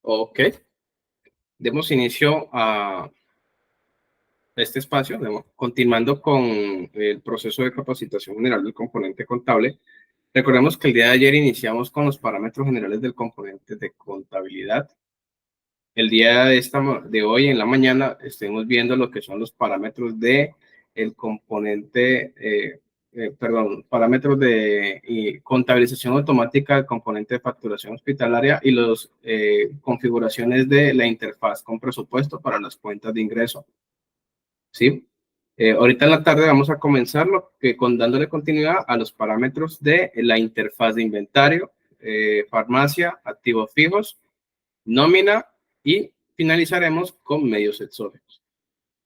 Ok, demos inicio a este espacio, continuando con el proceso de capacitación general del componente contable. Recordemos que el día de ayer iniciamos con los parámetros generales del componente de contabilidad. El día de hoy, en la mañana, estuvimos viendo lo que son los parámetros de el componente, parámetros de contabilización automática del componente de facturación hospitalaria y las configuraciones de la interfaz con presupuesto para las cuentas de ingreso. ¿Sí? Ahorita en la tarde vamos a comenzar dándole continuidad a los parámetros de la interfaz de inventario, farmacia, activos fijos, nómina y finalizaremos con medios exógenos.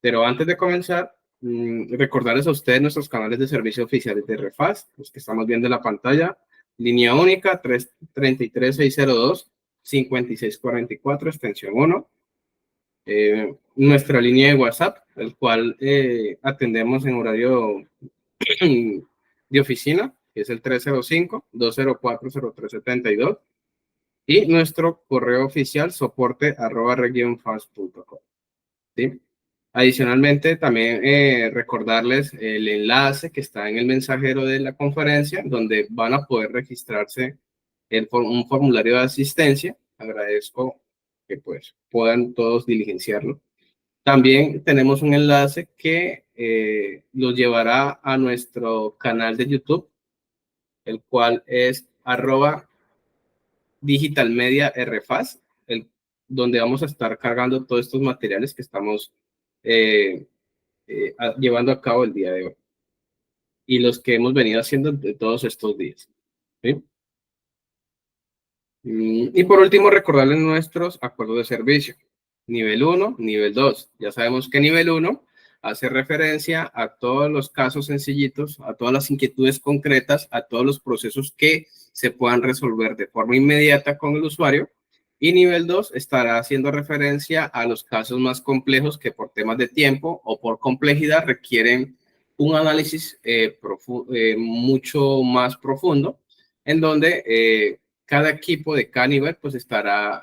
Pero antes de comenzar, recordarles a ustedes nuestros canales de servicio oficiales de Refaz, los que estamos viendo en la pantalla, línea única 33602-5644, extensión 1. Nuestra línea de WhatsApp, el cual atendemos en horario de oficina, que es el 305-204-0372, y nuestro correo oficial soporte@regionfast.com. ¿Sí? Adicionalmente, también recordarles el enlace que está en el mensajero de la conferencia, donde van a poder registrarse un formulario de asistencia. Agradezco que pues puedan todos diligenciarlo. También tenemos un enlace que los llevará a nuestro canal de YouTube, el cual es @digitalmediarfaz, donde vamos a estar cargando todos estos materiales que estamos llevando a cabo el día de hoy y los que hemos venido haciendo de todos estos días. ¿Sí? Y por último, recordarles nuestros acuerdos de servicio. Nivel 1, nivel 2. Ya sabemos que nivel 1 hace referencia a todos los casos sencillitos, a todas las inquietudes concretas, a todos los procesos que se puedan resolver de forma inmediata con el usuario. Y nivel 2 estará haciendo referencia a los casos más complejos que por temas de tiempo o por complejidad requieren un análisis mucho más profundo, en donde cada equipo de cada nivel pues estará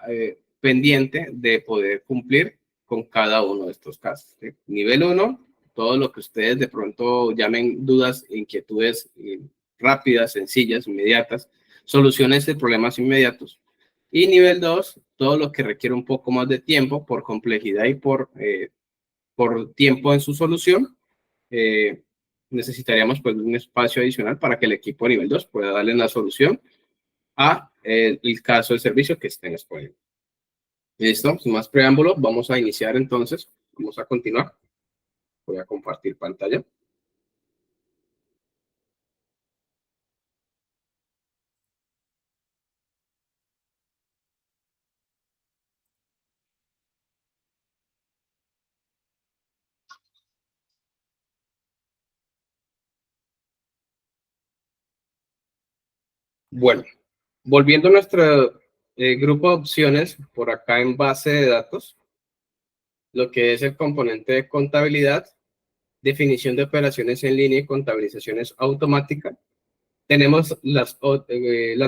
pendiente de poder cumplir con cada uno de estos casos. ¿Sí? Nivel 1, todo lo que ustedes de pronto llamen dudas, inquietudes rápidas, sencillas, inmediatas, soluciones de problemas inmediatos. Y nivel 2, todo lo que requiere un poco más de tiempo por complejidad y por tiempo en su solución. Necesitaríamos pues un espacio adicional para que el equipo de nivel 2 pueda darle la solución a el caso de servicio que estén exponiendo. Listo, sin más preámbulos, vamos a iniciar entonces, vamos a continuar. Voy a compartir pantalla. Bueno, volviendo a nuestro grupo de opciones, por acá en base de datos, lo que es el componente de contabilidad, definición de operaciones en línea y contabilizaciones automáticas. Tenemos las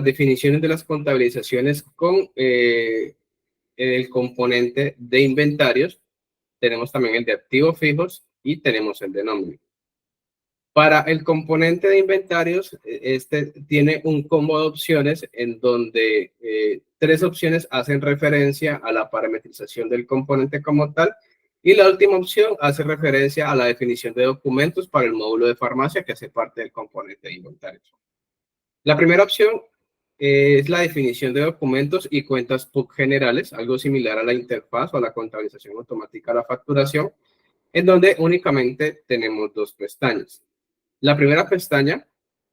definiciones de las contabilizaciones con el componente de inventarios. Tenemos también el de activos fijos y tenemos el de nómina. Para el componente de inventarios, este tiene un combo de opciones en donde 3 opciones hacen referencia a la parametrización del componente como tal y la última opción hace referencia a la definición de documentos para el módulo de farmacia que hace parte del componente de inventarios. La primera opción es la definición de documentos y cuentas PUC generales, algo similar a la interfaz o a la contabilización automática de la facturación, en donde únicamente tenemos 2 pestañas. La primera pestaña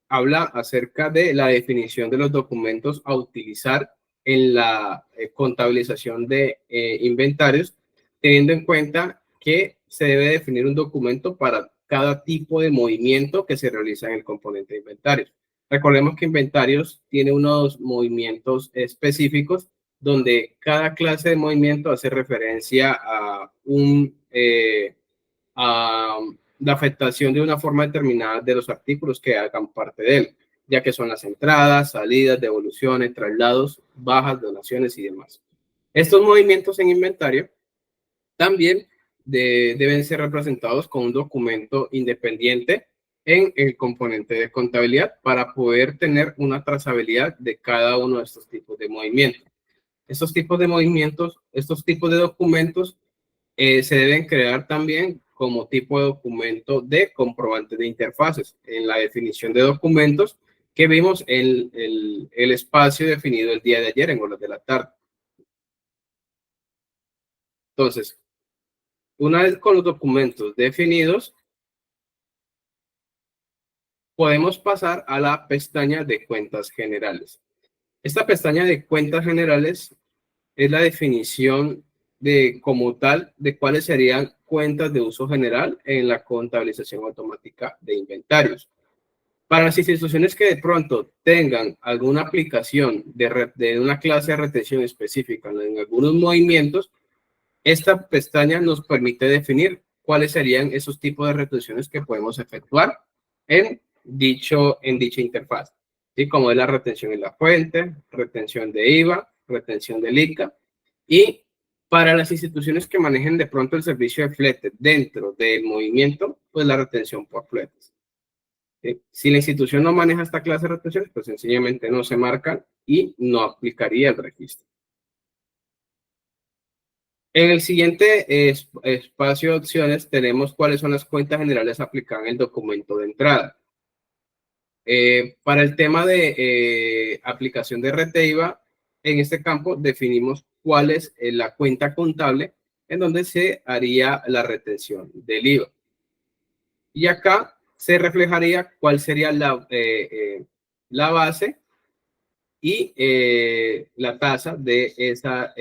habla acerca de la definición de los documentos a utilizar en la contabilización de inventarios, teniendo en cuenta que se debe definir un documento para cada tipo de movimiento que se realiza en el componente de inventarios. Recordemos que inventarios tiene unos movimientos específicos donde cada clase de movimiento hace referencia a la afectación de una forma determinada de los artículos que hagan parte de él, ya que son las entradas, salidas, devoluciones, traslados, bajas, donaciones y demás. Estos movimientos en inventario también deben ser representados con un documento independiente en el componente de contabilidad para poder tener una trazabilidad de cada uno de estos tipos de movimientos. Estos tipos de movimientos, estos tipos de documentos se deben crear también como tipo de documento de comprobante de interfaces en la definición de documentos que vimos en el espacio definido el día de ayer en horas de la tarde. Entonces, una vez con los documentos definidos, podemos pasar a la pestaña de cuentas generales. Esta pestaña de cuentas generales es la definición de como tal de cuáles serían cuentas de uso general en la contabilización automática de inventarios. Para las instituciones que de pronto tengan alguna aplicación de una clase de retención específica en algunos movimientos, esta pestaña nos permite definir cuáles serían esos tipos de retenciones que podemos efectuar en dicha interfaz, ¿sí? Como es la retención en la fuente, retención de IVA, retención del ICA, y para las instituciones que manejen de pronto el servicio de flete dentro del movimiento, pues la retención por fletes. ¿Sí? Si la institución no maneja esta clase de retenciones, pues sencillamente no se marcan y no aplicaría el registro. En el siguiente espacio de opciones tenemos cuáles son las cuentas generales aplicadas en el documento de entrada. Para el tema de aplicación de RTIVA, en este campo definimos cuál es la cuenta contable en donde se haría la retención del IVA. Y acá se reflejaría cuál sería la base y la tasa de esa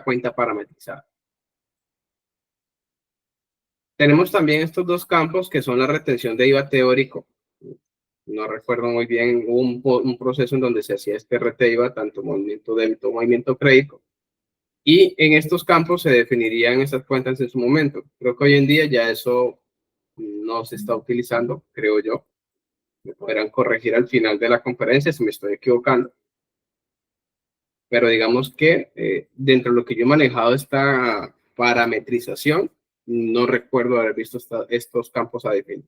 cuenta parametrizada. Tenemos también estos dos campos que son la retención de IVA teórico. No recuerdo muy bien, hubo un proceso en donde se hacía este RTIVA, tanto movimiento débito, movimiento crédito. Y en estos campos se definirían esas cuentas en su momento. Creo que hoy en día ya eso no se está utilizando, creo yo. Me podrán corregir al final de la conferencia si me estoy equivocando. Pero digamos que dentro de lo que yo he manejado esta parametrización, no recuerdo haber visto estos campos a definir.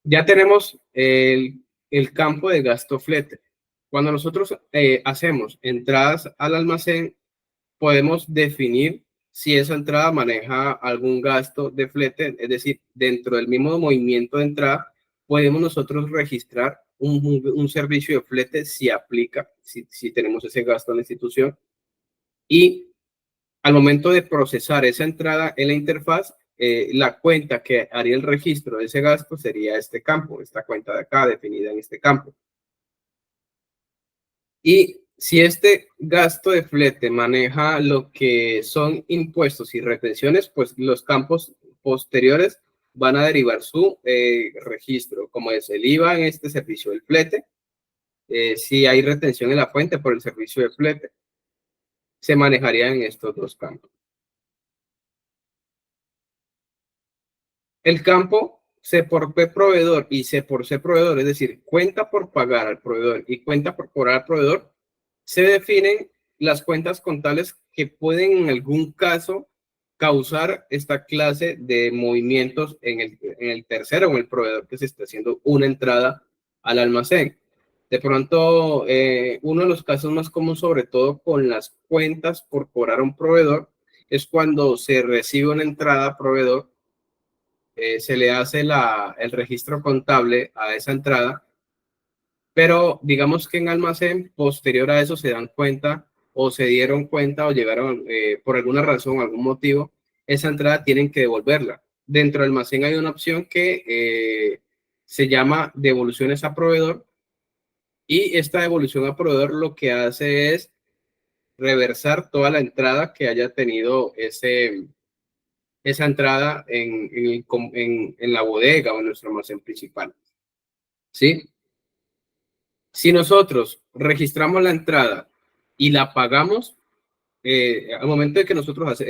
Ya tenemos el campo de gasto flete. Cuando nosotros hacemos entradas al almacén, podemos definir si esa entrada maneja algún gasto de flete, es decir, dentro del mismo movimiento de entrada, podemos nosotros registrar un servicio de flete si aplica, si tenemos ese gasto en la institución. Y al momento de procesar esa entrada en la interfaz, la cuenta que haría el registro de ese gasto sería este campo, esta cuenta de acá definida en este campo. Y si este gasto de flete maneja lo que son impuestos y retenciones, pues los campos posteriores van a derivar su registro, como es el IVA en este servicio del flete. Si hay retención en la fuente por el servicio de flete, se manejaría en estos dos campos. El campo C por P proveedor y C por C proveedor, es decir, cuenta por pagar al proveedor y cuenta por cobrar al proveedor, se definen las cuentas contables que pueden en algún caso causar esta clase de movimientos en el tercero o en el proveedor que se está haciendo una entrada al almacén. De pronto, uno de los casos más comunes, sobre todo con las cuentas por cobrar a un proveedor, es cuando se recibe una entrada a proveedor, se le hace el registro contable a esa entrada, pero digamos que en almacén, posterior a eso, se dan cuenta o se dieron cuenta o llegaron por alguna razón, algún motivo, esa entrada tienen que devolverla. Dentro del almacén hay una opción que se llama devoluciones a proveedor, y esta devolución a proveedor lo que hace es reversar toda la entrada que haya tenido esa entrada en la bodega o en nuestro almacén principal. ¿Sí? Si nosotros registramos la entrada y la pagamos, al momento de que nosotros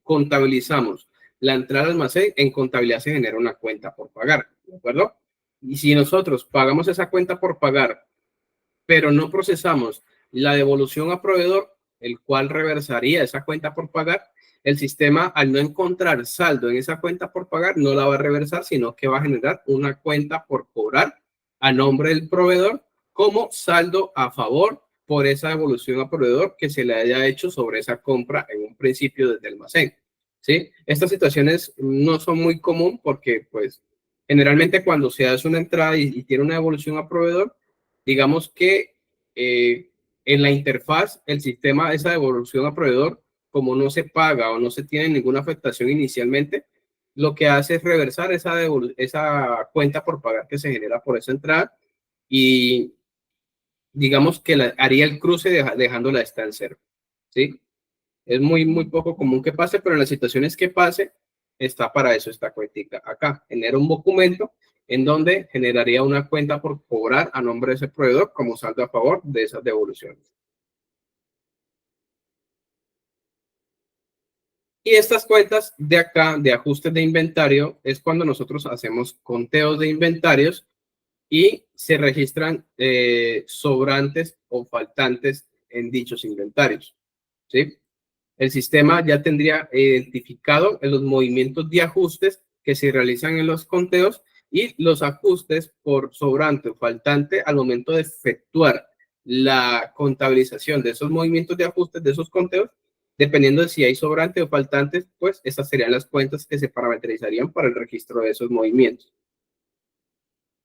contabilizamos la entrada al almacén, en contabilidad se genera una cuenta por pagar, ¿de acuerdo? Y si nosotros pagamos esa cuenta por pagar, pero no procesamos la devolución a proveedor, el cual reversaría esa cuenta por pagar. El sistema, al no encontrar saldo en esa cuenta por pagar, no la va a reversar, sino que va a generar una cuenta por cobrar a nombre del proveedor como saldo a favor por esa devolución a proveedor que se le haya hecho sobre esa compra en un principio desde el almacén. ¿Sí? Estas situaciones no son muy común porque, pues, generalmente cuando se hace una entrada y tiene una devolución a proveedor, digamos que en la interfaz, el sistema, esa devolución a proveedor, como no se paga o no se tiene ninguna afectación inicialmente, lo que hace es reversar esa cuenta por pagar que se genera por esa entrada y digamos que haría el cruce dejándola estar en cero. ¿Sí? Es muy poco común que pase, pero en las situaciones que pase, está para eso esta cuentica acá. Genera un documento en donde generaría una cuenta por cobrar a nombre de ese proveedor como saldo a favor de esas devoluciones. Y estas cuentas de acá, de ajustes de inventario, es cuando nosotros hacemos conteos de inventarios y se registran sobrantes o faltantes en dichos inventarios. ¿Sí? El sistema ya tendría identificado en los movimientos de ajustes que se realizan en los conteos y los ajustes por sobrante o faltante al momento de efectuar la contabilización de esos movimientos de ajustes de esos conteos, dependiendo de si hay sobrante o faltantes, pues esas serían las cuentas que se parametrizarían para el registro de esos movimientos.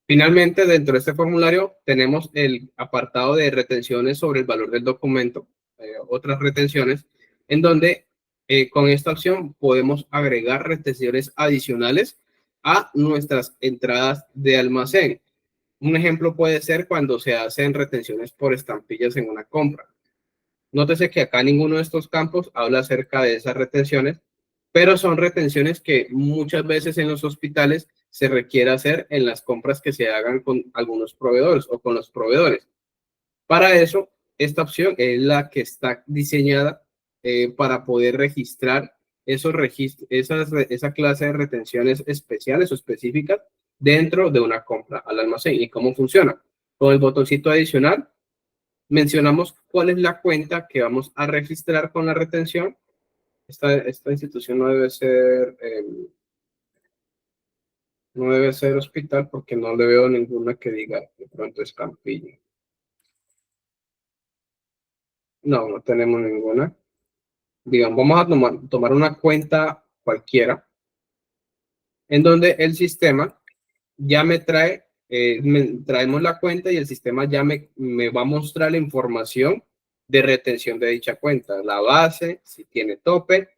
Finalmente, dentro de este formulario tenemos el apartado de retenciones sobre el valor del documento, otras retenciones, en donde con esta opción podemos agregar retenciones adicionales a nuestras entradas de almacén. Un ejemplo puede ser cuando se hacen retenciones por estampillas en una compra. Nótese que acá ninguno de estos campos habla acerca de esas retenciones, pero son retenciones que muchas veces en los hospitales se requiere hacer en las compras que se hagan con algunos proveedores o con los proveedores. Para eso, esta opción es la que está diseñada para poder registrar esos registros, esa clase de retenciones especiales o específicas dentro de una compra al almacén. ¿Y cómo funciona? Con el botoncito adicional, mencionamos cuál es la cuenta que vamos a registrar con la retención. Esta institución no debe ser hospital porque no le veo ninguna que diga de pronto es Campillo. No tenemos ninguna. Digamos, vamos a tomar una cuenta cualquiera en donde el sistema ya me trae, traemos la cuenta y el sistema ya me va a mostrar la información de retención de dicha cuenta, la base, si tiene tope,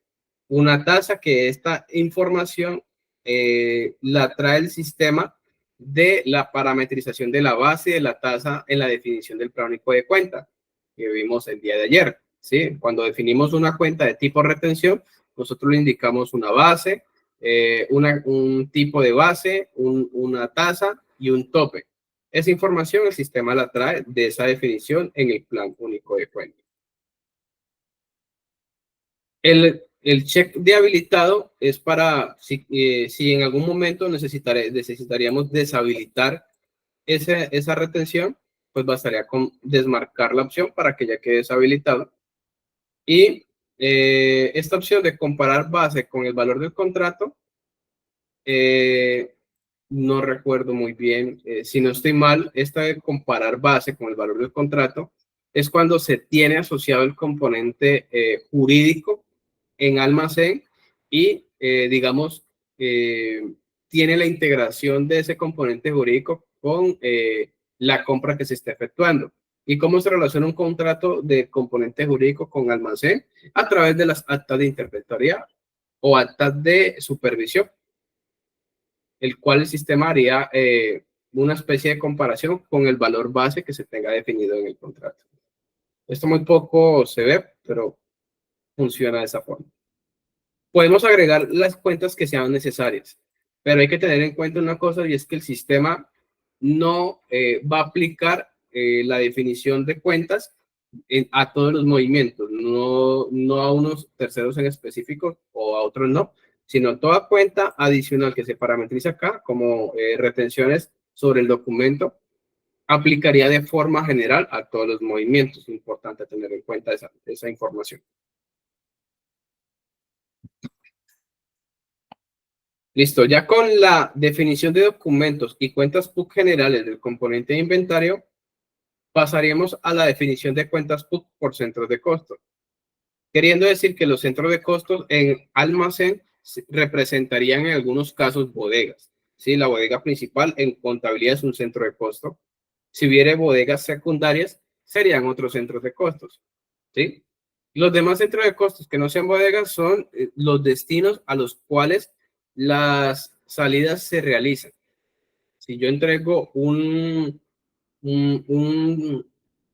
una tasa que esta información la trae el sistema de la parametrización de la base de la tasa en la definición del plan único de cuenta que vimos el día de ayer. ¿Sí? Cuando definimos una cuenta de tipo retención, nosotros le indicamos una base, un tipo de base, una tasa y un tope. Esa información el sistema la trae de esa definición en el plan único de cuenta. El check de habilitado es para si en algún momento necesitaríamos deshabilitar esa retención, pues bastaría con desmarcar la opción para que ya quede deshabilitado. Y esta opción de comparar base con el valor del contrato, no recuerdo muy bien, si no estoy mal, esta de comparar base con el valor del contrato es cuando se tiene asociado el componente jurídico en almacén y, digamos, tiene la integración de ese componente jurídico con la compra que se está efectuando. ¿Y cómo se relaciona un contrato de componente jurídico con almacén? A través de las actas de interventoría o actas de supervisión, el cual el sistema haría una especie de comparación con el valor base que se tenga definido en el contrato. Esto muy poco se ve, pero funciona de esa forma. Podemos agregar las cuentas que sean necesarias, pero hay que tener en cuenta una cosa y es que el sistema no va a aplicar la definición de cuentas a todos los movimientos, no a unos terceros en específico o a otros no, sino toda cuenta adicional que se parametriza acá como retenciones sobre el documento aplicaría de forma general a todos los movimientos. Es importante tener en cuenta esa información. Listo, ya con la definición de documentos y cuentas PUC generales del componente de inventario, pasaríamos a la definición de cuentas PUC por centros de costos, queriendo decir que los centros de costos en almacén representarían en algunos casos bodegas. ¿Sí? La bodega principal en contabilidad es un centro de costo. Si hubiera bodegas secundarias, serían otros centros de costos. ¿Sí? Los demás centros de costos que no sean bodegas son los destinos a los cuales las salidas se realizan. Si yo entrego un, un,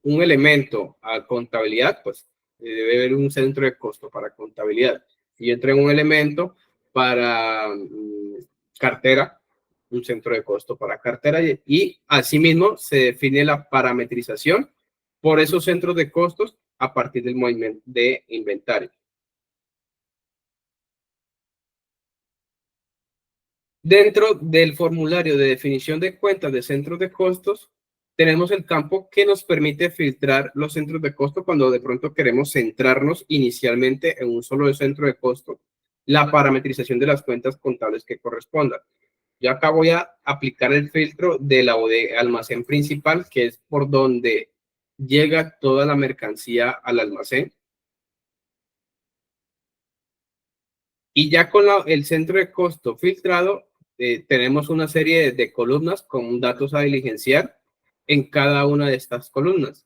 un elemento a contabilidad, pues debe haber un centro de costo para contabilidad. Si yo entrego un elemento para cartera, un centro de costo para cartera, y asimismo se define la parametrización por esos centros de costos a partir del movimiento de inventario. Dentro del formulario de definición de cuentas de centros de costos, tenemos el campo que nos permite filtrar los centros de costo cuando de pronto queremos centrarnos inicialmente en un solo centro de costo, la parametrización de las cuentas contables que correspondan. Yo acá voy a aplicar el filtro de la bodega, almacén principal, que es por donde llega toda la mercancía al almacén. Y ya con el centro de costo filtrado, tenemos una serie de columnas con datos a diligenciar en cada una de estas columnas.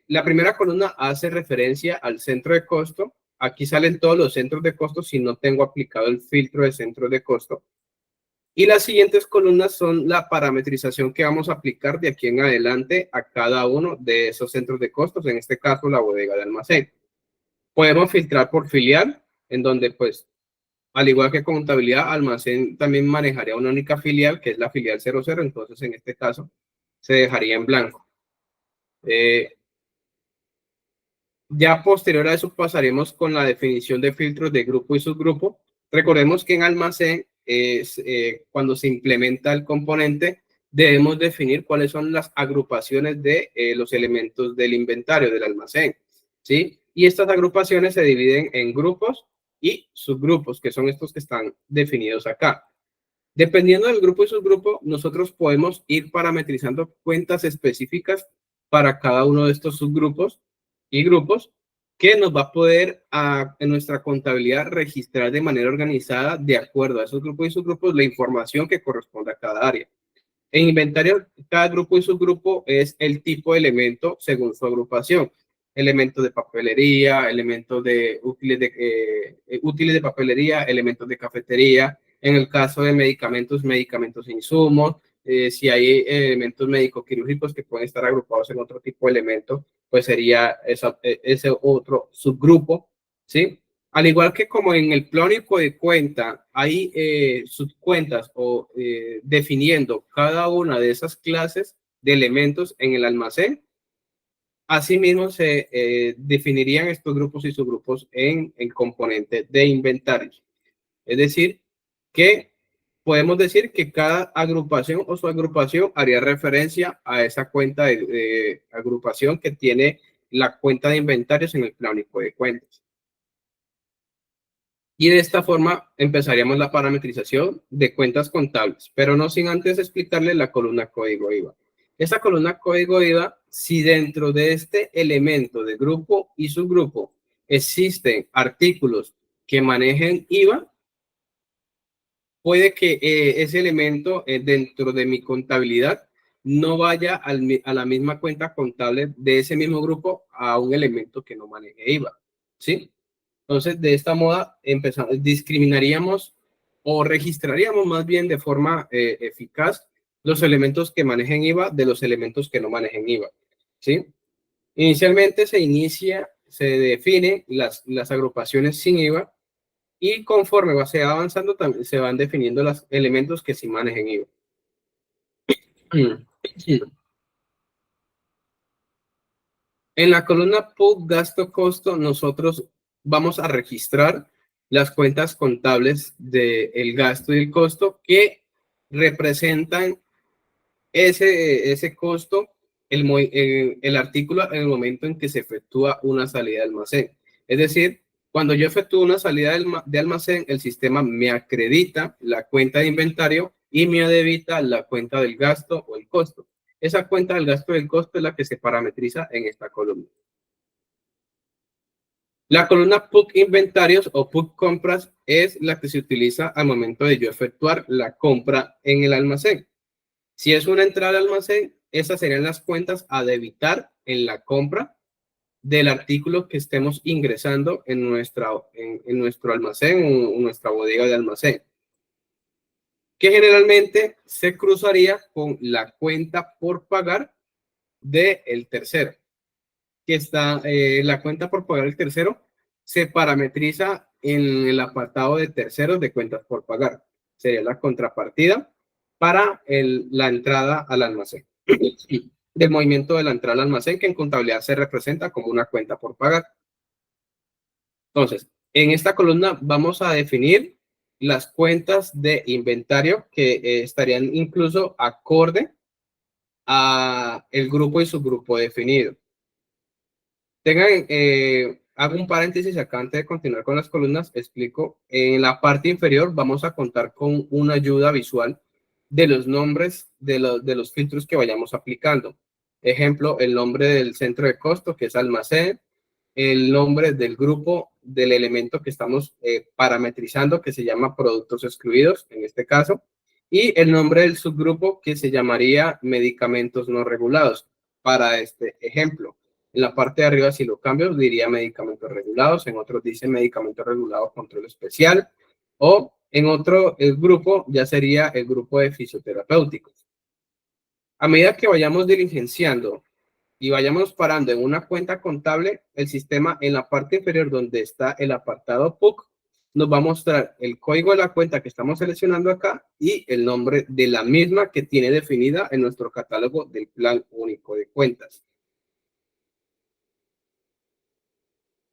La primera columna hace referencia al centro de costo. Aquí salen todos los centros de costo si no tengo aplicado el filtro de centro de costo. Y las siguientes columnas son la parametrización que vamos a aplicar de aquí en adelante a cada uno de esos centros de costos, en este caso la bodega de almacén. Podemos filtrar por filial, en donde pues al igual que contabilidad, almacén también manejaría una única filial, que es la filial 00, entonces en este caso se dejaría en blanco. Ya posterior a eso pasaremos con la definición de filtros de grupo y subgrupo. Recordemos que en almacén, cuando se implementa el componente, debemos definir cuáles son las agrupaciones de los elementos del inventario del almacén, ¿sí? Y estas agrupaciones se dividen en grupos y subgrupos, que son estos que están definidos acá. Dependiendo del grupo y subgrupo, nosotros podemos ir parametrizando cuentas específicas para cada uno de estos subgrupos y grupos que nos va a poder en nuestra contabilidad registrar de manera organizada de acuerdo a esos grupos y subgrupos la información que corresponde a cada área. En inventario, cada grupo y subgrupo es el tipo de elemento según su agrupación. Elementos de papelería, elementos de útiles de papelería, elementos de cafetería. En el caso de medicamentos, medicamentos e insumos. Si hay elementos médico-quirúrgicos que pueden estar agrupados en otro tipo de elementos, pues sería ese otro subgrupo, ¿sí? Al igual que como en el plónico de cuenta hay subcuentas o definiendo cada una de esas clases de elementos en el almacén, asimismo se definirían estos grupos y subgrupos en el componente de inventarios. Es decir, que podemos decir que cada agrupación o subagrupación haría referencia a esa cuenta de agrupación que tiene la cuenta de inventarios en el plónico de cuentas. Y de esta forma empezaríamos la parametrización de cuentas contables, pero no sin antes explicarle la columna código IVA. Esta columna código IVA, si dentro de este elemento de grupo y subgrupo existen artículos que manejen IVA, puede que ese elemento dentro de mi contabilidad no vaya a la misma cuenta contable de ese mismo grupo a un elemento que no maneje IVA, ¿sí? Entonces, de esta moda, discriminaríamos o registraríamos más bien de forma eficaz los elementos que manejen IVA de los elementos que no manejen IVA, ¿sí? Inicialmente se define las agrupaciones sin IVA y conforme se va avanzando también se van definiendo los elementos que sí manejen IVA. En la columna PUC gasto-costo, nosotros vamos a registrar las cuentas contables del gasto y el costo que representan ese costo el artículo en el momento en que se efectúa una salida de almacén. Es decir, cuando yo efectúo una salida de almacén, el sistema me acredita la cuenta de inventario y me debita la cuenta del gasto o el costo. Esa cuenta del gasto y del costo es la que se parametriza en esta columna. La columna PUC inventarios o PUC compras es la que se utiliza al momento de yo efectuar la compra en el almacén. Si es una entrada al almacén, esas serían las cuentas a debitar en la compra del artículo que estemos ingresando en nuestro almacén o en nuestra bodega de almacén, que generalmente se cruzaría con la cuenta por pagar del tercero, que está la cuenta por pagar del tercero se parametriza en el apartado de terceros de cuentas por pagar. Sería la contrapartida para la entrada al almacén. Del movimiento de la entrada al almacén, que en contabilidad se representa como una cuenta por pagar. Entonces, en esta columna vamos a definir las cuentas de inventario que estarían incluso acorde a el grupo y subgrupo definido. Hago un paréntesis acá antes de continuar con las columnas, explico. En la parte inferior vamos a contar con una ayuda visual de los nombres de los filtros que vayamos aplicando. Ejemplo, el nombre del centro de costo, que es almacén, el nombre del grupo del elemento que estamos parametrizando, que se llama productos excluidos, en este caso, y el nombre del subgrupo, que se llamaría medicamentos no regulados, para este ejemplo. En la parte de arriba, si lo cambio, diría medicamentos regulados, en otros dice medicamentos regulados control especial, o en otro el grupo ya sería el grupo de fisioterapéuticos. A medida que vayamos diligenciando y vayamos parando en una cuenta contable, el sistema en la parte inferior donde está el apartado PUC nos va a mostrar el código de la cuenta que estamos seleccionando acá y el nombre de la misma que tiene definida en nuestro catálogo del Plan Único de Cuentas.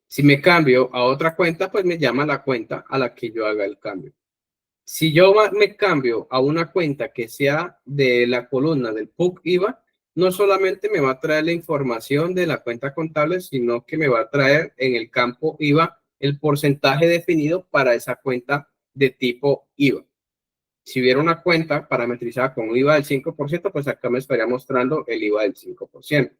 Si me cambio a otra cuenta, pues me llama la cuenta a la que yo haga el cambio. Si yo me cambio a una cuenta que sea de la columna del PUC IVA, no solamente me va a traer la información de la cuenta contable, sino que me va a traer en el campo IVA el porcentaje definido para esa cuenta de tipo IVA. Si hubiera una cuenta parametrizada con un IVA del 5%, pues acá me estaría mostrando el IVA del 5%.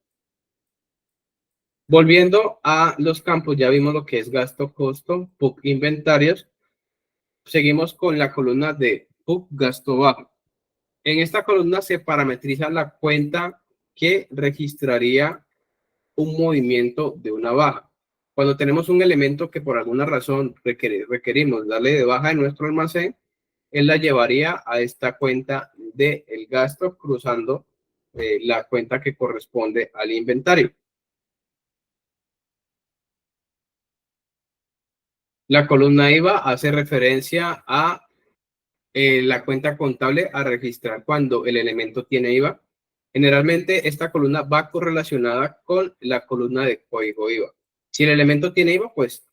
Volviendo a los campos, ya vimos lo que es gasto, costo, PUC, inventarios. Seguimos con la columna de PUC, gasto bajo. En esta columna se parametriza la cuenta que registraría un movimiento de una baja. Cuando tenemos un elemento que por alguna razón requerimos darle de baja en nuestro almacén, él la llevaría a esta cuenta del gasto cruzando la cuenta que corresponde al inventario. La columna IVA hace referencia a la cuenta contable a registrar cuando el elemento tiene IVA. Generalmente esta columna va correlacionada con la columna de código IVA. Si el elemento tiene IVA, pues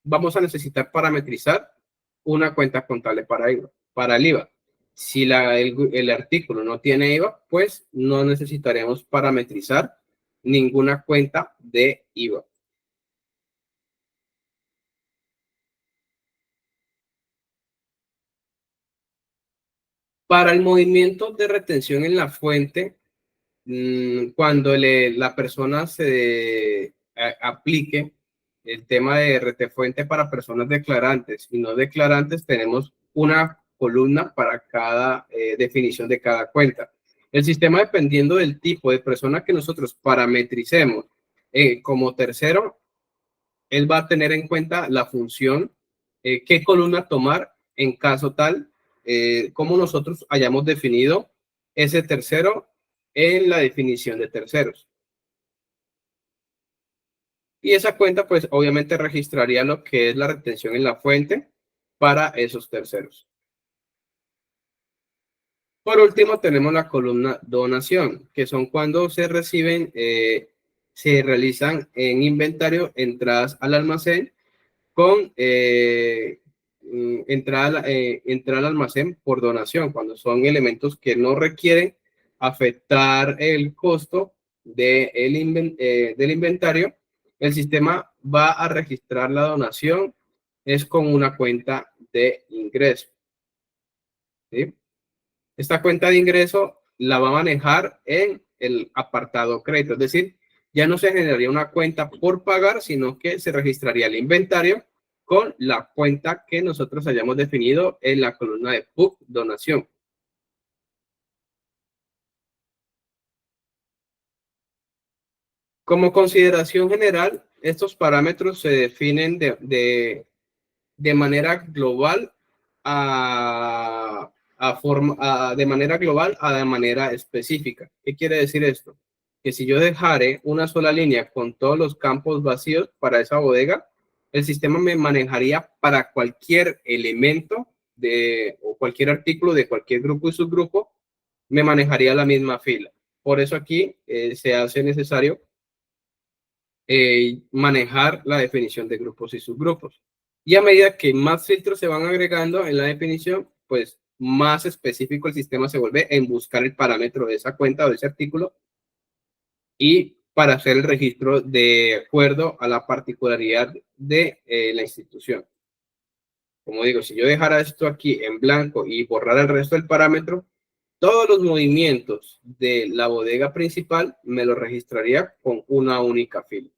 vamos a necesitar parametrizar una cuenta contable para el IVA. Si el artículo no tiene IVA, pues no necesitaremos parametrizar ninguna cuenta de IVA. Para el movimiento de retención en la fuente, cuando la persona se aplique el tema de retefuente para personas declarantes y no declarantes, tenemos una columna para cada definición de cada cuenta. El sistema, dependiendo del tipo de persona que nosotros parametricemos como tercero, él va a tener en cuenta la función, qué columna tomar en caso tal, como nosotros hayamos definido ese tercero en la definición de terceros. Y esa cuenta, pues obviamente registraría lo que es la retención en la fuente para esos terceros. Por último, tenemos la columna donación, que son cuando se reciben, se realizan en inventario entradas al almacén con entrar al almacén por donación, cuando son elementos que no requieren afectar el costo del inventario, el sistema va a registrar la donación es con una cuenta de ingreso. ¿Sí? Esta cuenta de ingreso la va a manejar en el apartado crédito, es decir, ya no se generaría una cuenta por pagar, sino que se registraría el inventario con la cuenta que nosotros hayamos definido en la columna de PUC donación. Como consideración general, estos parámetros se definen de manera global de manera global a de manera específica. ¿Qué quiere decir esto? Que si yo dejare una sola línea con todos los campos vacíos para esa bodega, el sistema me manejaría para cualquier elemento o cualquier artículo de cualquier grupo y subgrupo, me manejaría la misma fila. Por eso aquí se hace necesario manejar la definición de grupos y subgrupos. Y a medida que más filtros se van agregando en la definición, pues más específico el sistema se vuelve en buscar el parámetro de esa cuenta o de ese artículo y para hacer el registro de acuerdo a la particularidad de la institución. Como digo, si yo dejara esto aquí en blanco y borrara el resto del parámetro, todos los movimientos de la bodega principal me los registraría con una única fila.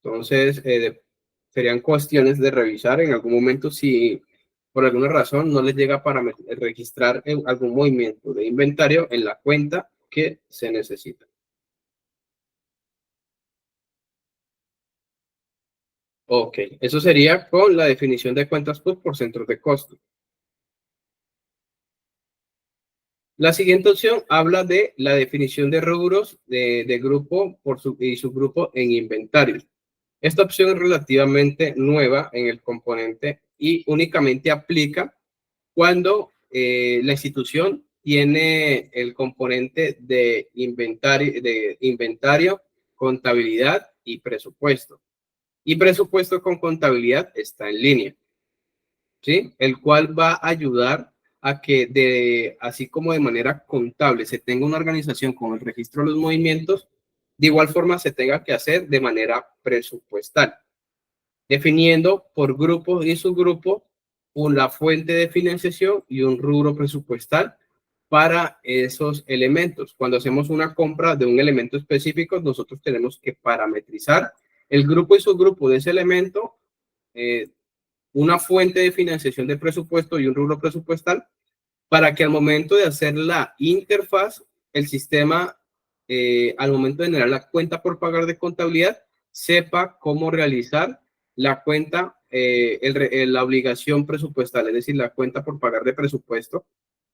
Entonces, serían cuestiones de revisar en algún momento si por alguna razón no les llega para registrar algún movimiento de inventario en la cuenta que se necesita. Ok, eso sería con la definición de cuentas PUC por centros de costo. La siguiente opción habla de la definición de rubros de grupo y subgrupo en inventario. Esta opción es relativamente nueva en el componente y únicamente aplica cuando la institución tiene el componente de inventario, contabilidad y presupuesto. Y presupuesto con contabilidad está en línea, ¿sí? El cual va a ayudar a que así como de manera contable se tenga una organización con el registro de los movimientos, de igual forma se tenga que hacer de manera presupuestal, definiendo por grupo y subgrupo una fuente de financiación y un rubro presupuestal para esos elementos. Cuando hacemos una compra de un elemento específico, nosotros tenemos que parametrizar el grupo y subgrupo de ese elemento, una fuente de financiación de presupuesto y un rubro presupuestal, para que al momento de hacer la interfaz, el sistema, al momento de generar la cuenta por pagar de contabilidad, sepa cómo realizar la cuenta, la obligación presupuestal, es decir, la cuenta por pagar de presupuesto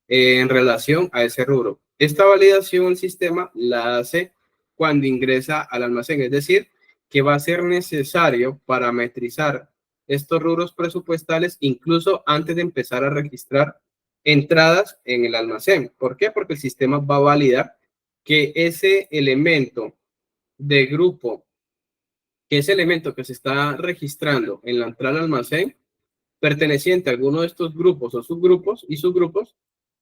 en relación a ese rubro. Esta validación el sistema la hace cuando ingresa al almacén, es decir, que va a ser necesario parametrizar estos rubros presupuestales incluso antes de empezar a registrar entradas en el almacén. ¿Por qué? Porque el sistema va a validar que ese elemento de grupo, que ese elemento que se está registrando en la entrada al almacén, perteneciente a alguno de estos grupos o subgrupos y subgrupos,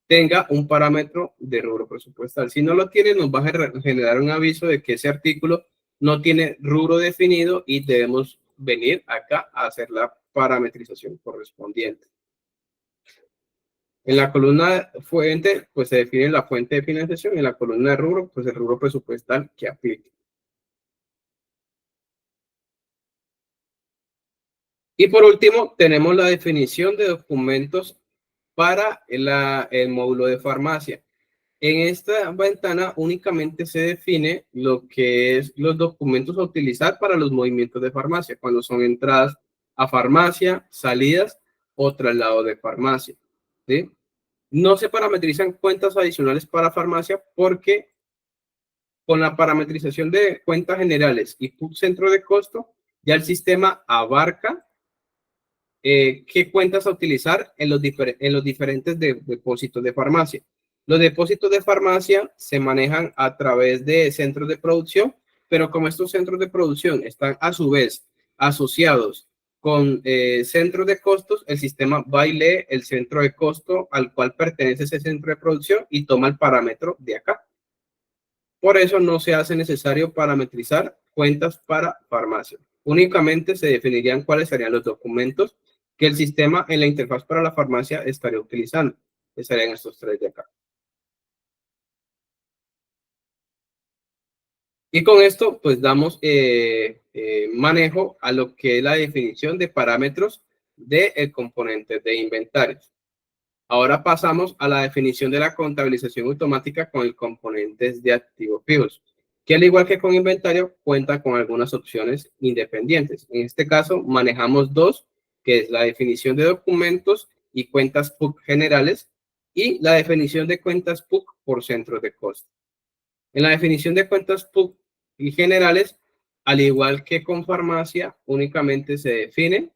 tenga un parámetro de rubro presupuestal. Si no lo tiene, nos va a generar un aviso de que ese artículo no tiene rubro definido y debemos venir acá a hacer la parametrización correspondiente. En la columna fuente, pues se define la fuente de financiación. En la columna de rubro, pues el rubro presupuestal que aplique. Y por último, tenemos la definición de documentos para el módulo de farmacia. En esta ventana únicamente se define lo que es los documentos a utilizar para los movimientos de farmacia, cuando son entradas a farmacia, salidas o traslado de farmacia. ¿Sí? No se parametrizan cuentas adicionales para farmacia porque con la parametrización de cuentas generales y centro de costo, ya el sistema abarca qué cuentas a utilizar en los diferentes depósitos de farmacia. Los depósitos de farmacia se manejan a través de centros de producción, pero como estos centros de producción están a su vez asociados a con centros de costos, el sistema va y lee el centro de costo al cual pertenece ese centro de producción y toma el parámetro de acá. Por eso no se hace necesario parametrizar cuentas para farmacia. Únicamente se definirían cuáles serían los documentos que el sistema en la interfaz para la farmacia estaría utilizando. Estarían estos tres de acá. Y con esto, pues damos manejo a lo que es la definición de parámetros del componente de inventarios. Ahora pasamos a la definición de la contabilización automática con el componente de activos fijos, que al igual que con inventario, cuenta con algunas opciones independientes. En este caso, manejamos dos, que es la definición de documentos y cuentas PUC generales y la definición de cuentas PUC por centros de costo. En la definición de cuentas PUC y generales, al igual que con farmacia, únicamente se define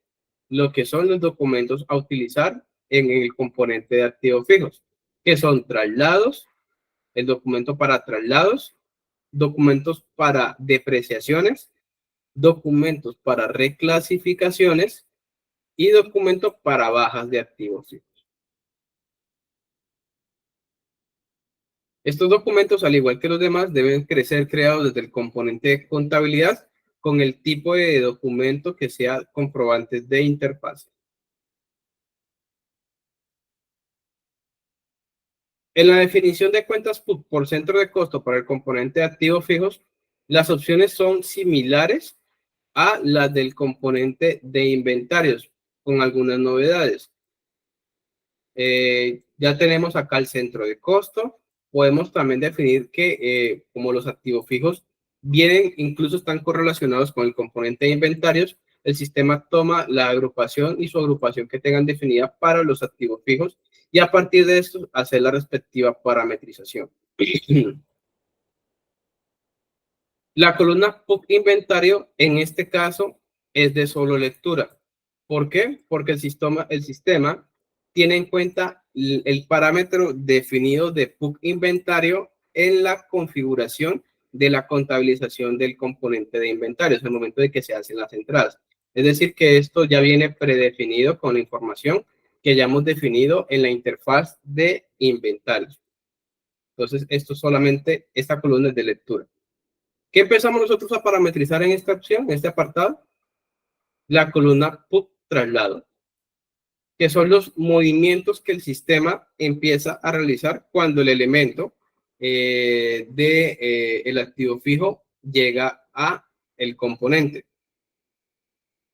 lo que son los documentos a utilizar en el componente de activos fijos, que son traslados, el documento para traslados, documentos para depreciaciones, documentos para reclasificaciones y documentos para bajas de activos fijos. Estos documentos, al igual que los demás, deben ser creados desde el componente de contabilidad con el tipo de documento que sea comprobantes de interfaz. En la definición de cuentas por centro de costo para el componente de activos fijos, las opciones son similares a las del componente de inventarios, con algunas novedades. Ya tenemos acá el centro de costo. Podemos también definir que como los activos fijos vienen, incluso están correlacionados con el componente de inventarios, el sistema toma la agrupación y su agrupación que tengan definida para los activos fijos y a partir de esto hacer la respectiva parametrización. La columna PUC inventario en este caso es de solo lectura. ¿Por qué? Porque el sistema tiene en cuenta el parámetro definido de PUC inventario en la configuración de la contabilización del componente de inventarios en el momento de que se hacen las entradas. Es decir, que esto ya viene predefinido con la información que ya hemos definido en la interfaz de inventarios. Entonces, esto solamente, esta columna es de lectura. ¿Qué empezamos nosotros a parametrizar en esta opción, en este apartado? La columna PUC traslado, que son los movimientos que el sistema empieza a realizar cuando el elemento el activo fijo llega a el componente.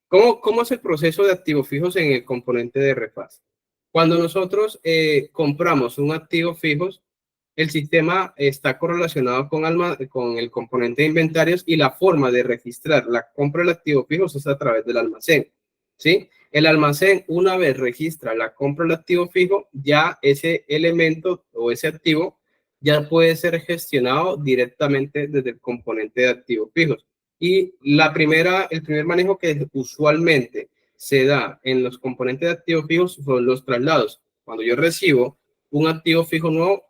¿Cómo es el proceso de activos fijos en el componente de REFAS? Cuando nosotros compramos un activo fijo, el sistema está correlacionado con el componente de inventarios y la forma de registrar la compra del activo fijo es a través del almacén, ¿sí? El almacén, una vez registra la compra del activo fijo, ya ese elemento o ese activo ya puede ser gestionado directamente desde el componente de activos fijos. Y el primer manejo que usualmente se da en los componentes de activos fijos son los traslados. Cuando yo recibo un activo fijo nuevo,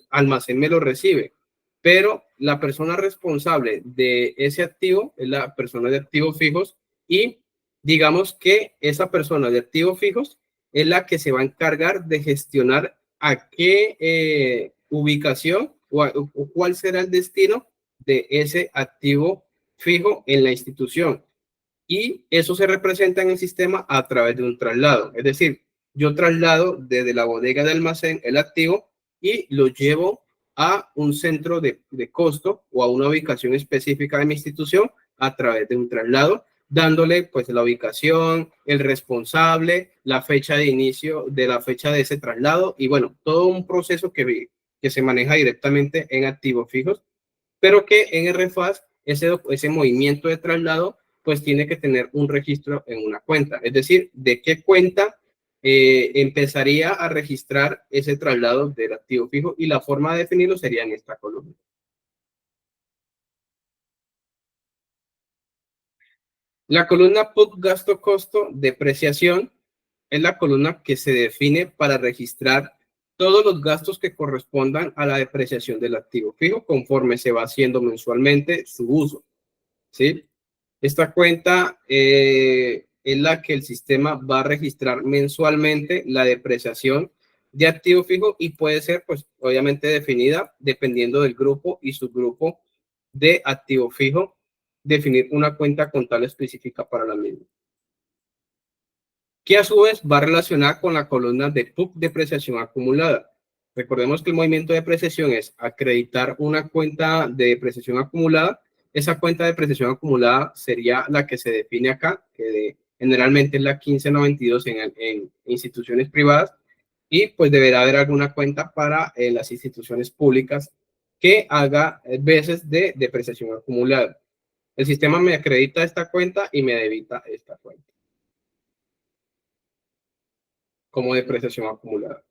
almacén me lo recibe, pero la persona responsable de ese activo es la persona de activos fijos y digamos que esa persona de activos fijos es la que se va a encargar de gestionar a qué ubicación o cuál será el destino de ese activo fijo en la institución. Y eso se representa en el sistema a través de un traslado. Es decir, yo traslado desde la bodega de almacén el activo y lo llevo a un centro de costo o a una ubicación específica de mi institución a través de un traslado, dándole pues la ubicación, el responsable, la fecha de inicio de la fecha de ese traslado y bueno, todo un proceso que se maneja directamente en activos fijos, pero que en RFAS ese movimiento de traslado pues tiene que tener un registro en una cuenta, es decir, de qué cuenta empezaría a registrar ese traslado del activo fijo y la forma de definirlo sería en esta columna. La columna PUC gasto costo depreciación es la columna que se define para registrar todos los gastos que correspondan a la depreciación del activo fijo conforme se va haciendo mensualmente su uso, ¿sí? Esta cuenta es la que el sistema va a registrar mensualmente la depreciación de activo fijo y puede ser, pues, obviamente definida dependiendo del grupo y subgrupo de activo fijo, definir una cuenta contable específica para la misma, que a su vez va relacionada con la columna de PUC depreciación acumulada. Recordemos que el movimiento de depreciación es acreditar una cuenta de depreciación acumulada. Esa cuenta de depreciación acumulada sería la que se define acá, que generalmente es la 1592 en instituciones privadas, y pues deberá haber alguna cuenta para las instituciones públicas que haga veces de depreciación acumulada. El sistema me acredita esta cuenta y me debita esta cuenta como depreciación acumulada.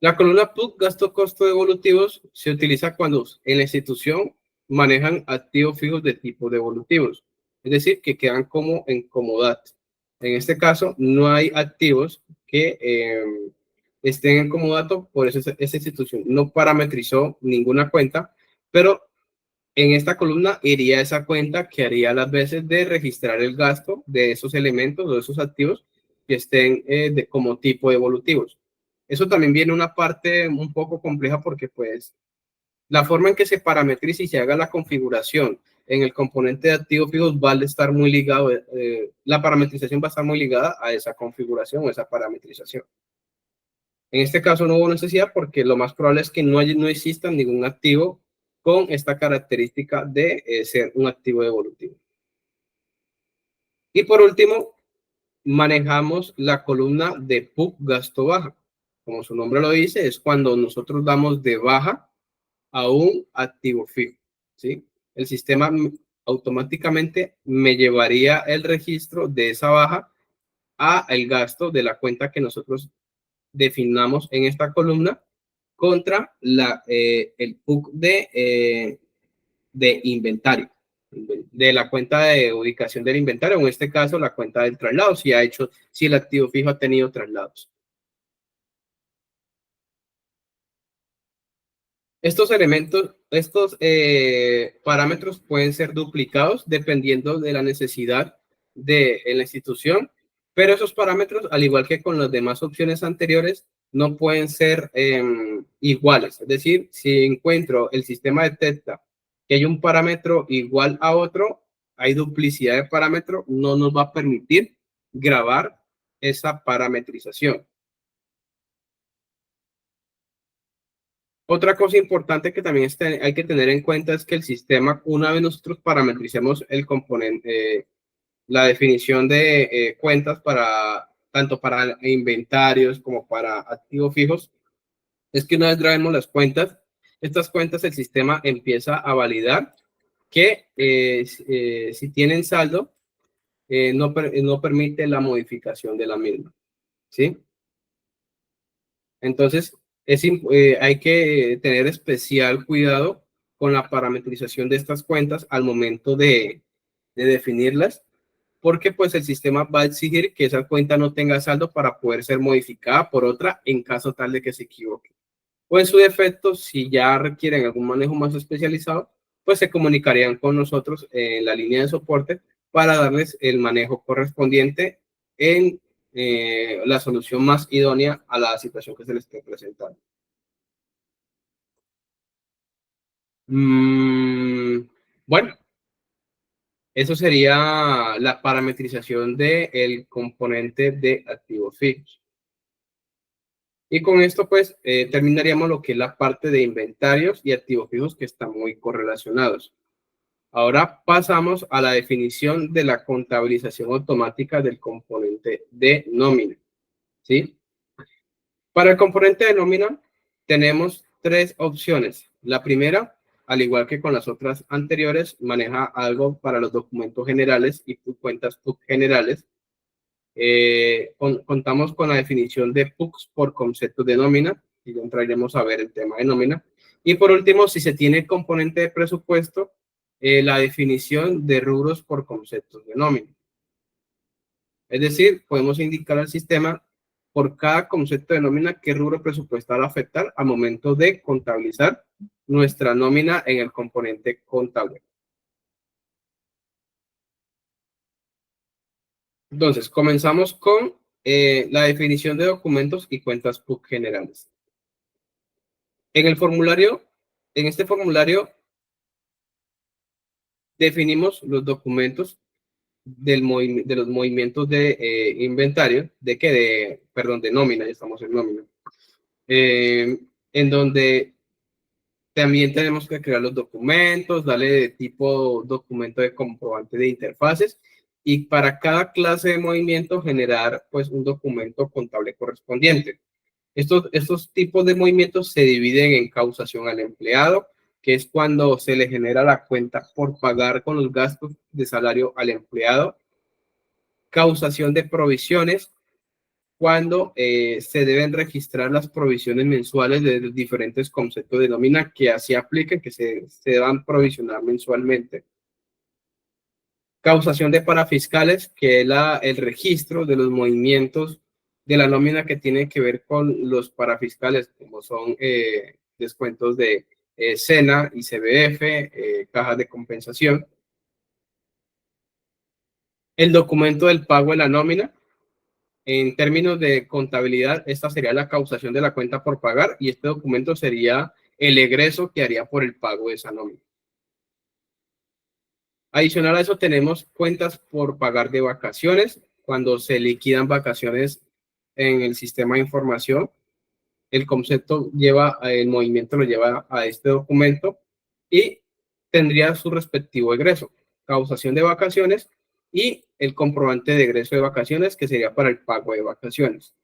La columna PUC, gasto costo devolutivos, se utiliza cuando en la institución manejan activos fijos de tipo devolutivos, es decir, que quedan como en comodato. En este caso, no hay activos que estén en comodato, por eso esta institución no parametrizó ninguna cuenta, pero en esta columna iría esa cuenta que haría las veces de registrar el gasto de esos elementos o de esos activos que estén como tipo evolutivos. Eso también viene una parte un poco compleja porque pues la forma en que se parametriza y se haga la configuración en el componente de activos fijos va a estar muy ligado, la parametrización va a estar muy ligada a esa configuración o esa parametrización. En este caso no hubo necesidad porque lo más probable es que no exista ningún activo con esta característica de ser un activo evolutivo. Y por último, manejamos la columna de PUC gasto baja. Como su nombre lo dice, es cuando nosotros damos de baja a un activo fijo, ¿sí? El sistema automáticamente me llevaría el registro de esa baja a el gasto de la cuenta que nosotros definamos en esta columna contra el PUC de inventario, de la cuenta de ubicación del inventario, o en este caso la cuenta del traslado, si el activo fijo ha tenido traslados. Estos elementos, estos parámetros pueden ser duplicados dependiendo de la necesidad de la institución, pero esos parámetros, al igual que con las demás opciones anteriores, no pueden ser iguales. Es decir, si encuentro el sistema detecta que hay un parámetro igual a otro, hay duplicidad de parámetros, no nos va a permitir grabar esa parametrización. Otra cosa importante que también hay que tener en cuenta es que el sistema, una vez nosotros parametricemos el componente, la definición de cuentas para tanto para inventarios como para activos fijos, es que una vez grabemos las cuentas, estas cuentas el sistema empieza a validar que si tienen saldo, no permite la modificación de la misma, ¿sí? Entonces, hay que tener especial cuidado con la parametrización de estas cuentas al momento de definirlas, porque pues el sistema va a exigir que esa cuenta no tenga saldo para poder ser modificada por otra en caso tal de que se equivoque. O en su defecto, si ya requieren algún manejo más especializado, pues se comunicarían con nosotros en la línea de soporte para darles el manejo correspondiente en la solución más idónea a la situación que se les esté presentando. Bueno, eso sería la parametrización del componente de activos fijos. Y con esto, pues, terminaríamos lo que es la parte de inventarios y activos fijos que están muy correlacionados. Ahora pasamos a la definición de la contabilización automática del componente de nómina, ¿sí? Para el componente de nómina tenemos tres opciones. La primera, al igual que con las otras anteriores, maneja algo para los documentos generales y cuentas PUC generales. Contamos con la definición de PUCs por conceptos de nómina, y ya entraremos a ver el tema de nómina. Y por último, si se tiene componente de presupuesto, la definición de rubros por conceptos de nómina. Es decir, podemos indicar al sistema por cada concepto de nómina qué rubro presupuestal va a afectar al momento de contabilizar nuestra nómina en el componente contable. Entonces, comenzamos con la definición de documentos y cuentas PUC generales. En el formulario, en este formulario, definimos los documentos de los movimientos de inventario, perdón, de nómina, ya estamos en nómina, en donde también tenemos que crear los documentos, darle de tipo documento de comprobante de interfaces y para cada clase de movimiento generar pues un documento contable correspondiente. Estos tipos de movimientos se dividen en causación al empleado, que es cuando se le genera la cuenta por pagar con los gastos de salario al empleado. Causación de provisiones, cuando se deben registrar las provisiones mensuales de los diferentes conceptos de nómina que así apliquen, que se deban provisionar mensualmente. Causación de parafiscales, que es el registro de los movimientos de la nómina que tienen que ver con los parafiscales, como son descuentos de SENA y CBF, cajas de compensación. El documento del pago de la nómina. En términos de contabilidad, esta sería la causación de la cuenta por pagar y este documento sería el egreso que haría por el pago de esa nómina. Adicional a eso tenemos cuentas por pagar de vacaciones. Cuando se liquidan vacaciones en el sistema de información, el concepto el movimiento lo lleva a este documento y tendría su respectivo egreso, causación de vacaciones y el comprobante de egreso de vacaciones, que sería para el pago de vacaciones.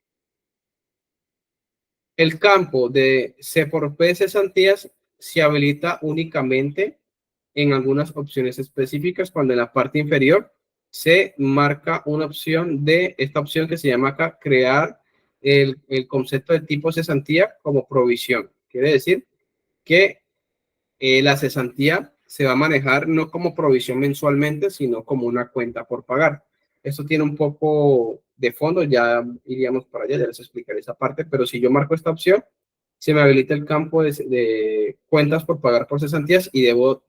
El campo de C por P cesantías se habilita únicamente en algunas opciones específicas cuando en la parte inferior se marca una opción esta opción que se llama acá crear el concepto de tipo cesantía como provisión. Quiere decir que la cesantía se va a manejar no como provisión mensualmente, sino como una cuenta por pagar. Esto tiene un poco de fondo, ya iríamos para allá, ya les explicaré esa parte, pero si yo marco esta opción, se me habilita el campo de cuentas por pagar por cesantías y debo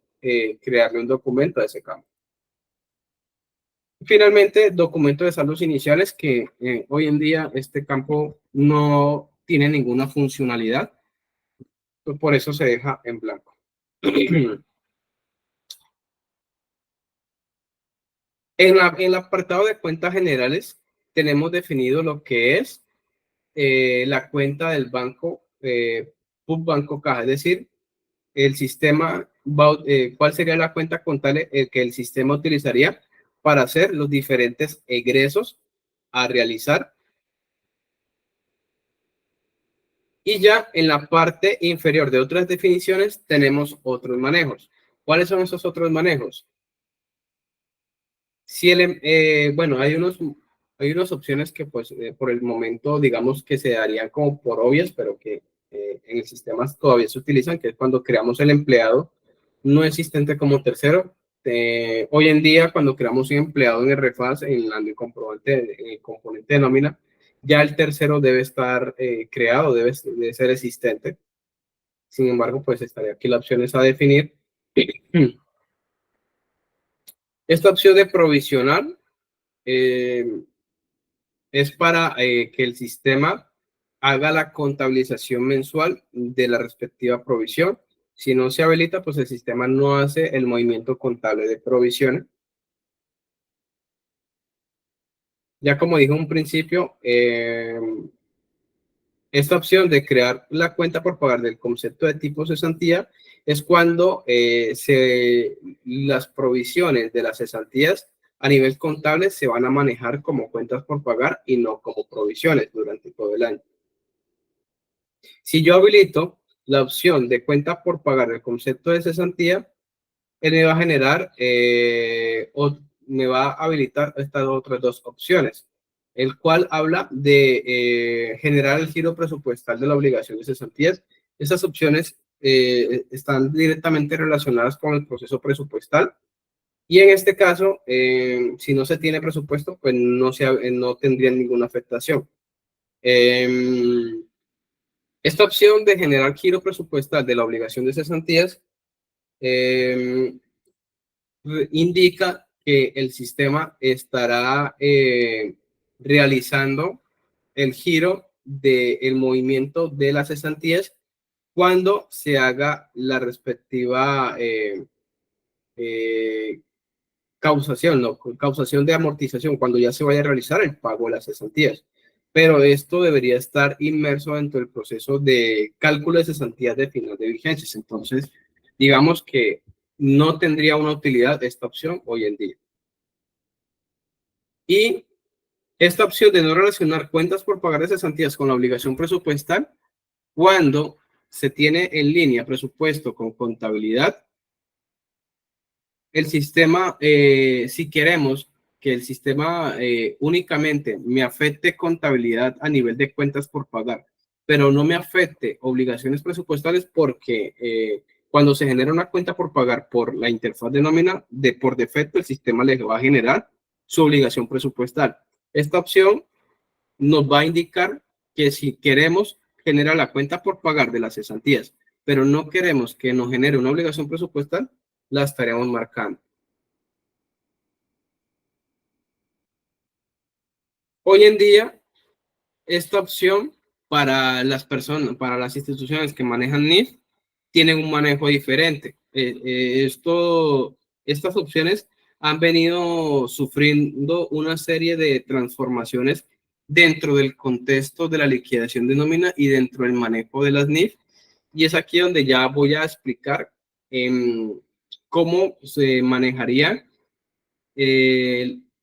crearle un documento a ese campo. Finalmente, documento de saldos iniciales, que hoy en día este campo no tiene ninguna funcionalidad, por eso se deja en blanco. En el apartado de cuentas generales tenemos definido lo que es la cuenta del banco, Banco Caja, es decir, el sistema, cuál sería la cuenta contable que el sistema utilizaría para hacer los diferentes egresos a realizar. Y ya en la parte inferior de otras definiciones tenemos otros manejos. ¿Cuáles son esos otros manejos? Si bueno, hay unas opciones que pues por el momento digamos que se darían como por obvias, pero que en el sistema todavía se utilizan, que es cuando creamos el empleado no existente como tercero. Hoy en día, cuando creamos un empleado en el REFAS, en el comprobante, en el componente de nómina, ya el tercero debe estar creado, debe ser existente. Sin embargo, pues estaría aquí la opción es a definir. Esta opción de provisional es para que el sistema haga la contabilización mensual de la respectiva provisión. Si no se habilita, pues el sistema no hace el movimiento contable de provisiones. Ya como dije en un principio, esta opción de crear la cuenta por pagar del concepto de tipo cesantía es cuando las provisiones de las cesantías a nivel contable se van a manejar como cuentas por pagar y no como provisiones durante todo el año. Si yo habilito la opción de cuenta por pagar del concepto de cesantía, él me va a generar o me va a habilitar estas otras dos opciones, el cual habla de generar el giro presupuestal de la obligación de cesantías. Estas opciones están directamente relacionadas con el proceso presupuestal y en este caso, si no se tiene presupuesto, pues no tendría ninguna afectación. Esta opción de generar giro presupuestal de la obligación de cesantías indica que el sistema estará realizando el giro del movimiento de las cesantías cuando se haga la respectiva causación, ¿no? Causación de amortización, cuando ya se vaya a realizar el pago de las cesantías. Pero esto debería estar inmerso dentro del proceso de cálculo de cesantías de final de vigencias. Entonces, digamos que no tendría una utilidad esta opción hoy en día. Y esta opción de no relacionar cuentas por pagar de cesantías con la obligación presupuestal, cuando se tiene en línea presupuesto con contabilidad, el sistema, si queremos que el sistema únicamente me afecte contabilidad a nivel de cuentas por pagar, pero no me afecte obligaciones presupuestales, porque cuando se genera una cuenta por pagar por la interfaz de nómina, por defecto el sistema le va a generar su obligación presupuestal. Esta opción nos va a indicar que si queremos generar la cuenta por pagar de las cesantías, pero no queremos que nos genere una obligación presupuestal, la estaremos marcando. Hoy en día, esta opción para las personas, para las instituciones que manejan NIF, tienen un manejo diferente. Estas opciones han venido sufriendo una serie de transformaciones dentro del contexto de la liquidación de nómina y dentro del manejo de las NIF. Y es aquí donde ya voy a explicar cómo se manejarían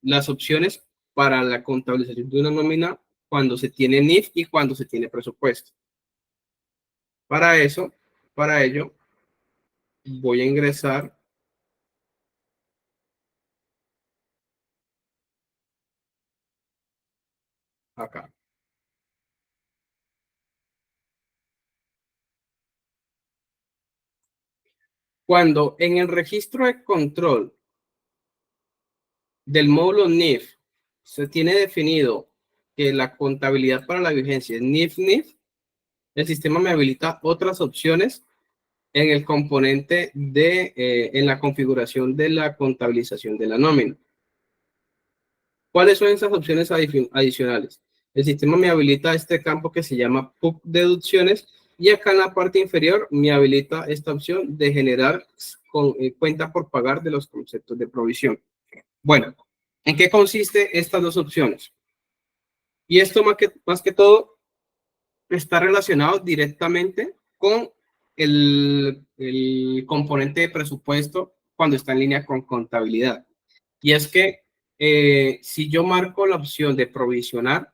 las opciones para la contabilización de una nómina cuando se tiene NIF y cuando se tiene presupuesto. Para eso, para ello, voy a ingresar acá. Cuando en el registro de control del módulo NIF se tiene definido que la contabilidad para la vigencia es NIF-NIF, el sistema me habilita otras opciones en el componente en la configuración de la contabilización de la nómina. ¿Cuáles son esas opciones adicionales? El sistema me habilita este campo que se llama PUC deducciones, y acá en la parte inferior me habilita esta opción de generar cuenta por pagar de los conceptos de provisión. Bueno, ¿en qué consiste estas dos opciones? Y esto más que todo está relacionado directamente con el componente de presupuesto cuando está en línea con contabilidad. Y es que si yo marco la opción de provisionar,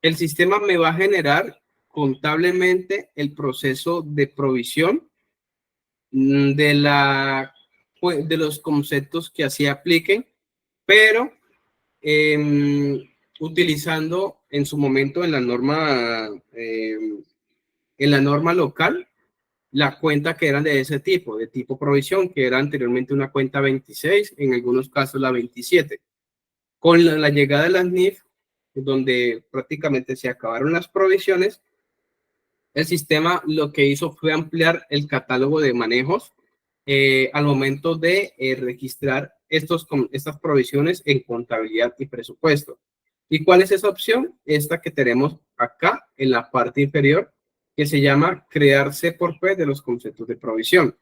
el sistema me va a generar contablemente el proceso de provisión de los conceptos que así apliquen, pero utilizando en su momento en la norma local la cuenta que eran de ese tipo, de tipo provisión, que era anteriormente una cuenta 26, en algunos casos la 27. Con la llegada de las NIF, donde prácticamente se acabaron las provisiones, el sistema lo que hizo fue ampliar el catálogo de manejos al momento de registrar estas provisiones en contabilidad y presupuesto. ¿Y cuál es esa opción? Esta que tenemos acá en la parte inferior, que se llama crear C por P de los conceptos de provisión.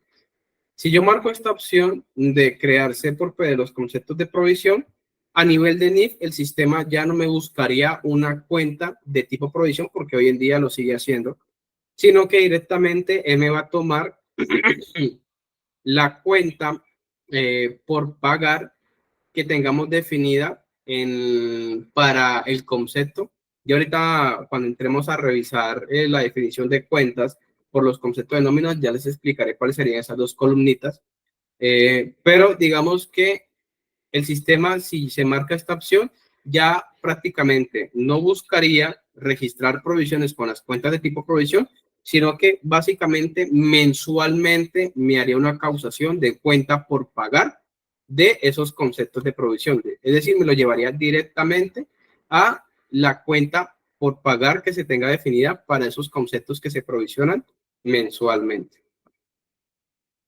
Si yo marco esta opción de crear C por P de los conceptos de provisión, a nivel de NIF, el sistema ya no me buscaría una cuenta de tipo provisión, porque hoy en día lo sigue haciendo, sino que directamente él me va a tomar la cuenta por pagar que tengamos definida para el concepto. Y ahorita, cuando entremos a revisar la definición de cuentas por los conceptos de nóminas, ya les explicaré cuáles serían esas dos columnitas. Pero digamos que el sistema, si se marca esta opción, ya prácticamente no buscaría registrar provisiones con las cuentas de tipo provisión, sino que básicamente mensualmente me haría una causación de cuenta por pagar de esos conceptos de provisión. Es decir, me lo llevaría directamente a la cuenta por pagar que se tenga definida para esos conceptos que se provisionan mensualmente.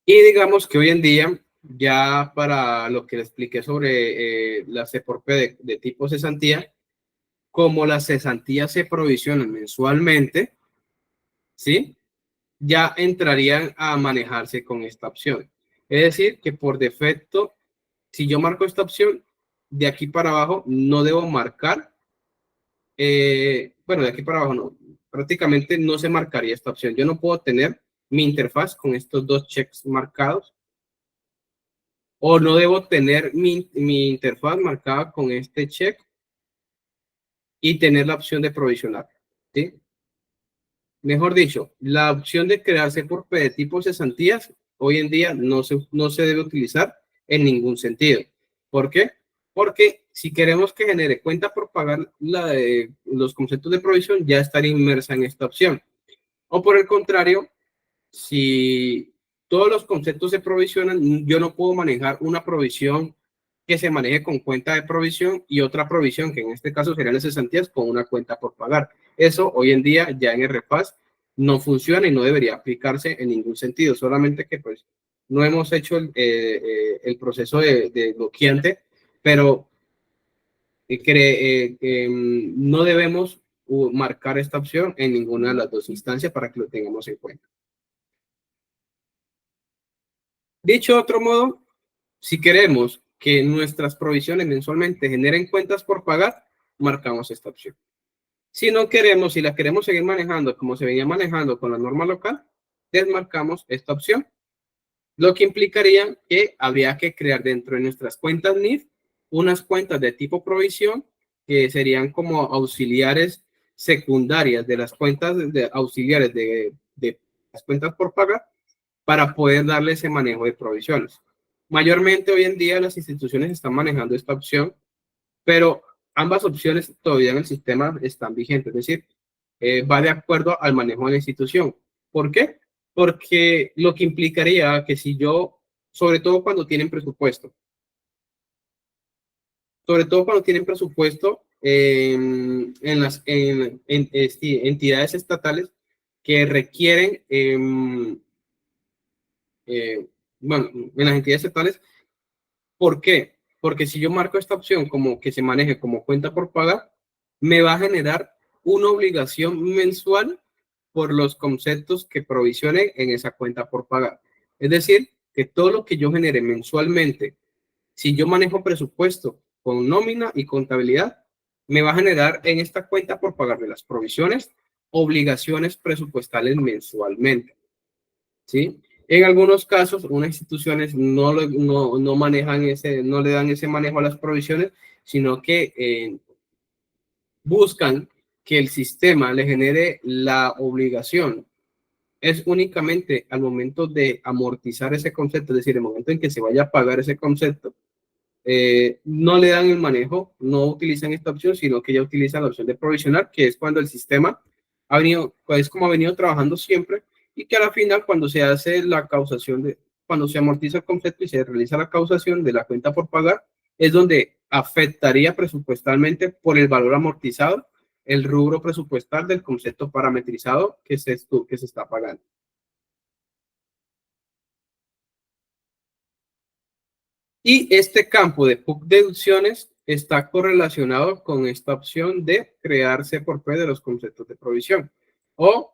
Y digamos que hoy en día ya para lo que le expliqué sobre la C por P de tipo cesantía, como las cesantías se provisionan mensualmente, ¿sí? Ya entrarían a manejarse con esta opción. Es decir, que por defecto, si yo marco esta opción, de aquí para abajo no debo marcar, bueno, de aquí para abajo no, prácticamente no se marcaría esta opción. Yo no puedo tener mi interfaz con estos dos checks marcados, o no debo tener mi interfaz marcada con este check y tener la opción de provisionar, ¿sí? Mejor dicho, la opción de crearse por P de tipo cesantías hoy en día no se debe utilizar en ningún sentido. ¿Por qué? Porque si queremos que genere cuenta por pagar los conceptos de provisión, ya estaría inmersa en esta opción. O por el contrario, si todos los conceptos se provisionan, yo no puedo manejar una provisión que se maneje con cuenta de provisión y otra provisión, que en este caso serían las cesantías, con una cuenta por pagar. Eso hoy en día ya en el REPAS no funciona y no debería aplicarse en ningún sentido, solamente que pues no hemos hecho el proceso de bloqueante, pero no debemos marcar esta opción en ninguna de las dos instancias para que lo tengamos en cuenta. Dicho de otro modo, si queremos que nuestras provisiones mensualmente generen cuentas por pagar, marcamos esta opción. Si no queremos, si la queremos seguir manejando como se venía manejando con la norma local, desmarcamos esta opción, lo que implicaría que habría que crear dentro de nuestras cuentas NIF unas cuentas de tipo provisión que serían como auxiliares secundarias de las cuentas auxiliares de las cuentas por pagar para poder darle ese manejo de provisiones. Mayormente hoy en día las instituciones están manejando esta opción, pero ambas opciones todavía en el sistema están vigentes, es decir, va de acuerdo al manejo de la institución. ¿Por qué? Porque lo que implicaría que si yo, sobre todo cuando tienen presupuesto, en las entidades estatales que requieren, bueno, en las entidades estatales. ¿Por qué? Porque si yo marco esta opción como que se maneje como cuenta por pagar, me va a generar una obligación mensual por los conceptos que provisione en esa cuenta por pagar. Es decir, que todo lo que yo genere mensualmente, si yo manejo presupuesto con nómina y contabilidad, me va a generar en esta cuenta por pagar de las provisiones obligaciones presupuestales mensualmente. ¿Sí? En algunos casos, unas instituciones no manejan no le dan ese manejo a las provisiones, sino que buscan que el sistema le genere la obligación. Es únicamente al momento de amortizar ese concepto, es decir, el momento en que se vaya a pagar ese concepto, no le dan el manejo, no utilizan esta opción, sino que ya utilizan la opción de provisionar, que es cuando el sistema es como ha venido trabajando siempre, y que a la final, cuando se hace la causación cuando se amortiza el concepto y se realiza la causación de la cuenta por pagar, es donde afectaría presupuestalmente por el valor amortizado el rubro presupuestal del concepto parametrizado que se está pagando. Y este campo de PUC deducciones está correlacionado con esta opción de crearse por P de los conceptos de provisión o,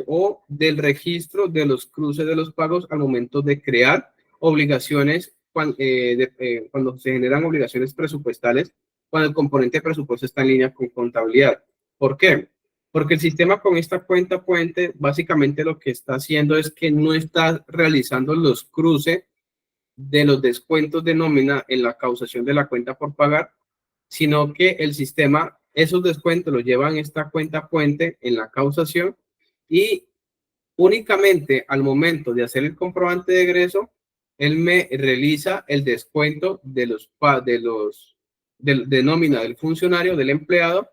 o del registro de los cruces de los pagos al momento de crear obligaciones cuando se generan obligaciones presupuestales, cuando el componente de presupuesto está en línea con contabilidad. ¿Por qué? Porque el sistema con esta cuenta puente básicamente lo que está haciendo es que no está realizando los cruces de los descuentos de nómina en la causación de la cuenta por pagar, sino que el sistema, esos descuentos los llevan esta cuenta puente en la causación y únicamente al momento de hacer el comprobante de egreso, él me realiza el descuento de nómina del funcionario, del empleado,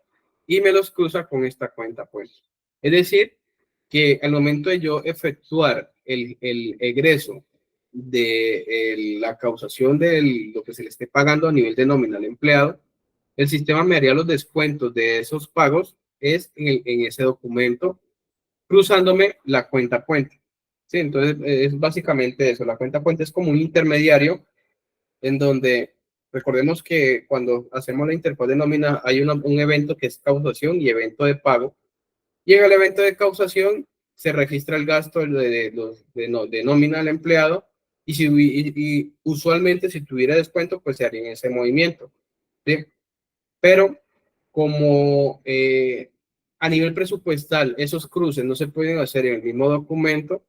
y me los cruza con esta cuenta puente. Es decir, que al momento de yo efectuar el egreso de la causación de lo que se le esté pagando a nivel de nómina al empleado, el sistema me haría los descuentos de esos pagos es en ese documento, cruzándome la cuenta puente. Sí, entonces es básicamente eso. La cuenta fuente es como un intermediario en donde recordemos que cuando hacemos la interfaz de nómina hay un evento que es causación y evento de pago. Llega el evento de causación, se registra el gasto de nómina al empleado y, y usualmente si tuviera descuento, pues se haría en ese movimiento. ¿Sí? Pero como a nivel presupuestal esos cruces no se pueden hacer en el mismo documento,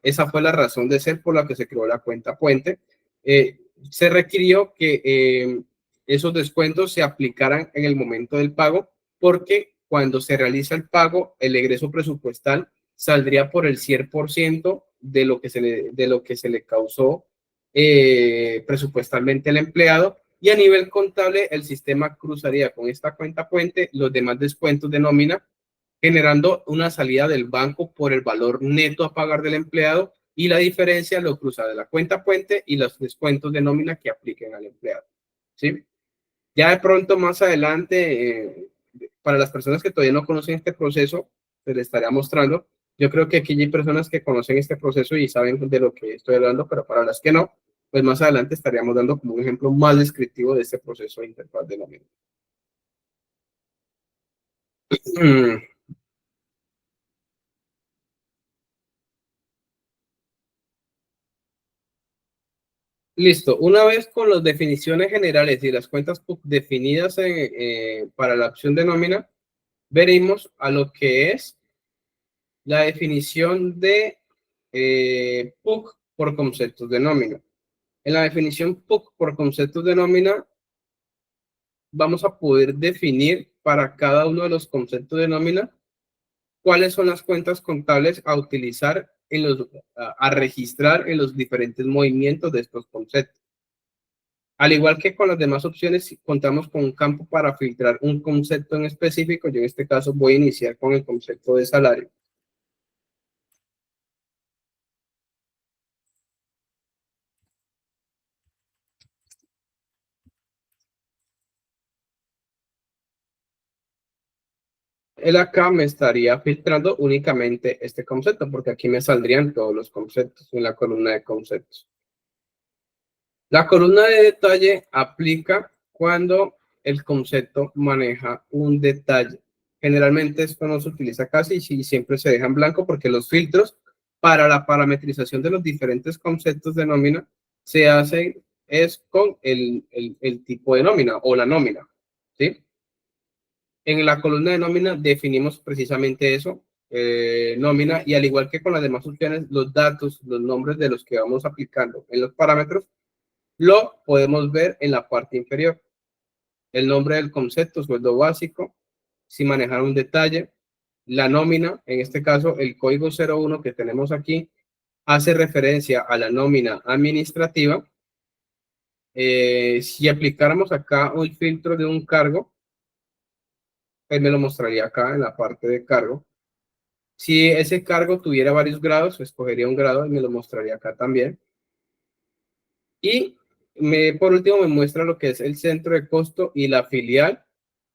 esa fue la razón de ser por la que se creó la cuenta puente. Se requirió que esos descuentos se aplicaran en el momento del pago, porque cuando se realiza el pago, el egreso presupuestal saldría por el 100% de lo que se le causó presupuestalmente al empleado, y a nivel contable el sistema cruzaría con esta cuenta puente los demás descuentos de nómina, generando una salida del banco por el valor neto a pagar del empleado, y la diferencia lo cruza de la cuenta puente y los descuentos de nómina que apliquen al empleado. ¿Sí? Ya de pronto más adelante, para las personas que todavía no conocen este proceso, se les estaría mostrando. Yo creo que aquí hay personas que conocen este proceso y saben de lo que estoy hablando, pero para las que no, pues más adelante estaríamos dando como un ejemplo más descriptivo de este proceso de interfaz de nómina. Listo, una vez con las definiciones generales y las cuentas definidas para la opción de nómina, veremos a lo que es la definición de PUC por conceptos de nómina. En la definición PUC por conceptos de nómina, vamos a poder definir para cada uno de los conceptos de nómina cuáles son las cuentas contables a utilizar a registrar en los diferentes movimientos de estos conceptos. Al igual que con las demás opciones, contamos con un campo para filtrar un concepto en específico. Yo en este caso voy a iniciar con el concepto de salario. Él acá me estaría filtrando únicamente este concepto, porque aquí me saldrían todos los conceptos en la columna de conceptos. La columna de detalle aplica cuando el concepto maneja un detalle. Generalmente esto no se utiliza casi y siempre se deja en blanco, porque los filtros para la parametrización de los diferentes conceptos de nómina se hacen es con el tipo de nómina o la nómina. ¿Sí? En la columna de nómina definimos precisamente eso, nómina, y al igual que con las demás opciones, los datos, los nombres de los que vamos aplicando en los parámetros, lo podemos ver en la parte inferior. El nombre del concepto, sueldo básico, si manejar un detalle, la nómina, en este caso el código 01 que tenemos aquí, hace referencia a la nómina administrativa. Si aplicáramos acá un filtro de un cargo, él me lo mostraría acá en la parte de cargo. Si ese cargo tuviera varios grados, escogería un grado y me lo mostraría acá también. Y por último me muestra lo que es el centro de costo y la filial,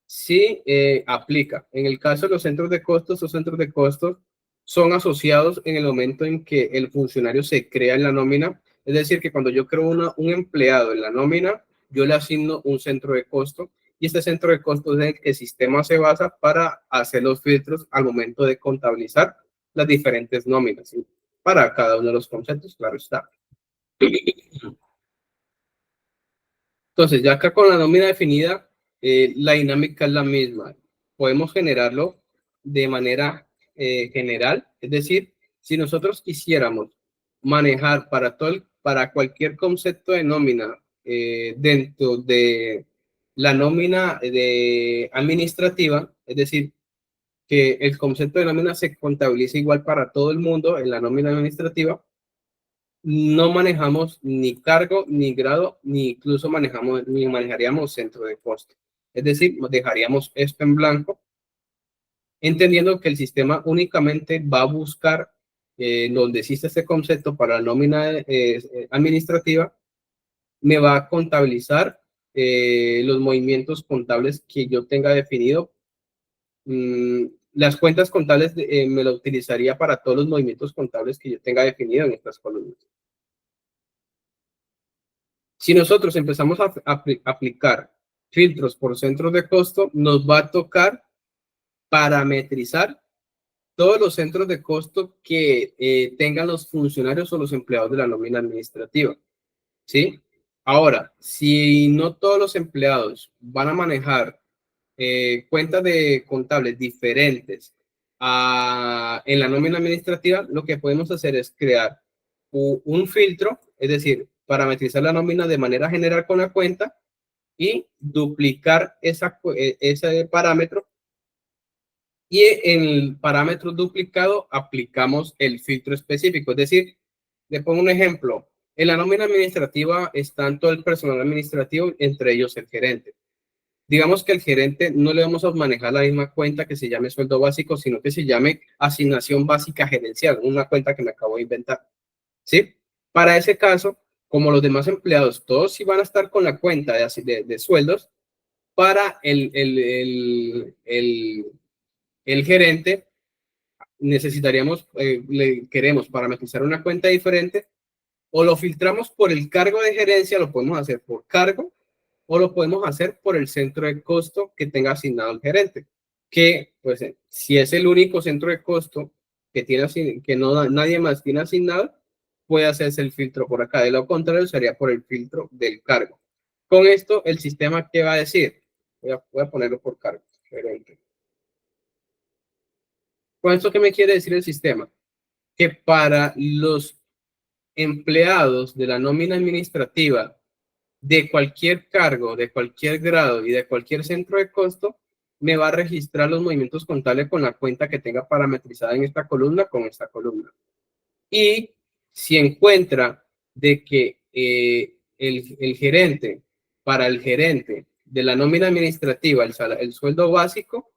si aplica. En el caso de los centros de costos, los centros de costos son asociados en el momento en que el funcionario se crea en la nómina. Es decir, que cuando yo creo un empleado en la nómina, yo le asigno un centro de costo, y este centro de costos es en el que el sistema se basa para hacer los filtros al momento de contabilizar las diferentes nóminas, ¿sí? Para cada uno de los conceptos, claro está. Entonces, ya acá con la nómina definida, la dinámica es la misma. Podemos generarlo de manera general, es decir, si nosotros quisiéramos manejar para cualquier concepto de nómina dentro de la nómina administrativa, es decir, que el concepto de nómina se contabilice igual para todo el mundo en la nómina administrativa, no manejamos ni cargo, ni grado, ni incluso ni manejaríamos centro de costo. Es decir, dejaríamos esto en blanco, entendiendo que el sistema únicamente va a buscar donde existe este concepto para la nómina administrativa, me va a contabilizar los movimientos contables que yo tenga definido. las cuentas contables me lo utilizaría para todos los movimientos contables que yo tenga definido en estas columnas. Si nosotros empezamos a aplicar filtros por centros de costo, nos va a tocar parametrizar todos los centros de costo que tengan los funcionarios o los empleados de la nómina administrativa, ¿sí? Ahora, si no todos los empleados van a manejar cuentas de contables diferentes en la nómina administrativa, lo que podemos hacer es crear un filtro, es decir, parametrizar la nómina de manera general con la cuenta y duplicar ese parámetro. Y en el parámetro duplicado aplicamos el filtro específico. Es decir, le pongo un ejemplo. En la nómina administrativa está todo el personal administrativo, entre ellos el gerente. Digamos que el gerente no le vamos a manejar la misma cuenta que se llame sueldo básico, sino que se llame asignación básica gerencial, una cuenta que me acabo de inventar. ¿Sí? Para ese caso, como los demás empleados, todos sí van a estar con la cuenta de sueldos, para el gerente necesitaríamos, queremos parametrizar una cuenta diferente, o lo filtramos por el cargo de gerencia, lo podemos hacer por cargo, o lo podemos hacer por el centro de costo que tenga asignado el gerente, que pues si es el único centro de costo que tiene que no nadie más tiene asignado, puede hacerse el filtro por acá. De lo contrario, sería por el filtro del cargo. Con esto, el sistema, ¿qué va a decir? Voy a ponerlo por cargo, gerente. ¿Con esto qué me quiere decir el sistema? Que para los empleados de la nómina administrativa de cualquier cargo, de cualquier grado y de cualquier centro de costo, me va a registrar los movimientos contables con la cuenta que tenga parametrizada en esta columna con esta columna. Y si encuentra de que el gerente, para el gerente de la nómina administrativa, el sueldo básico,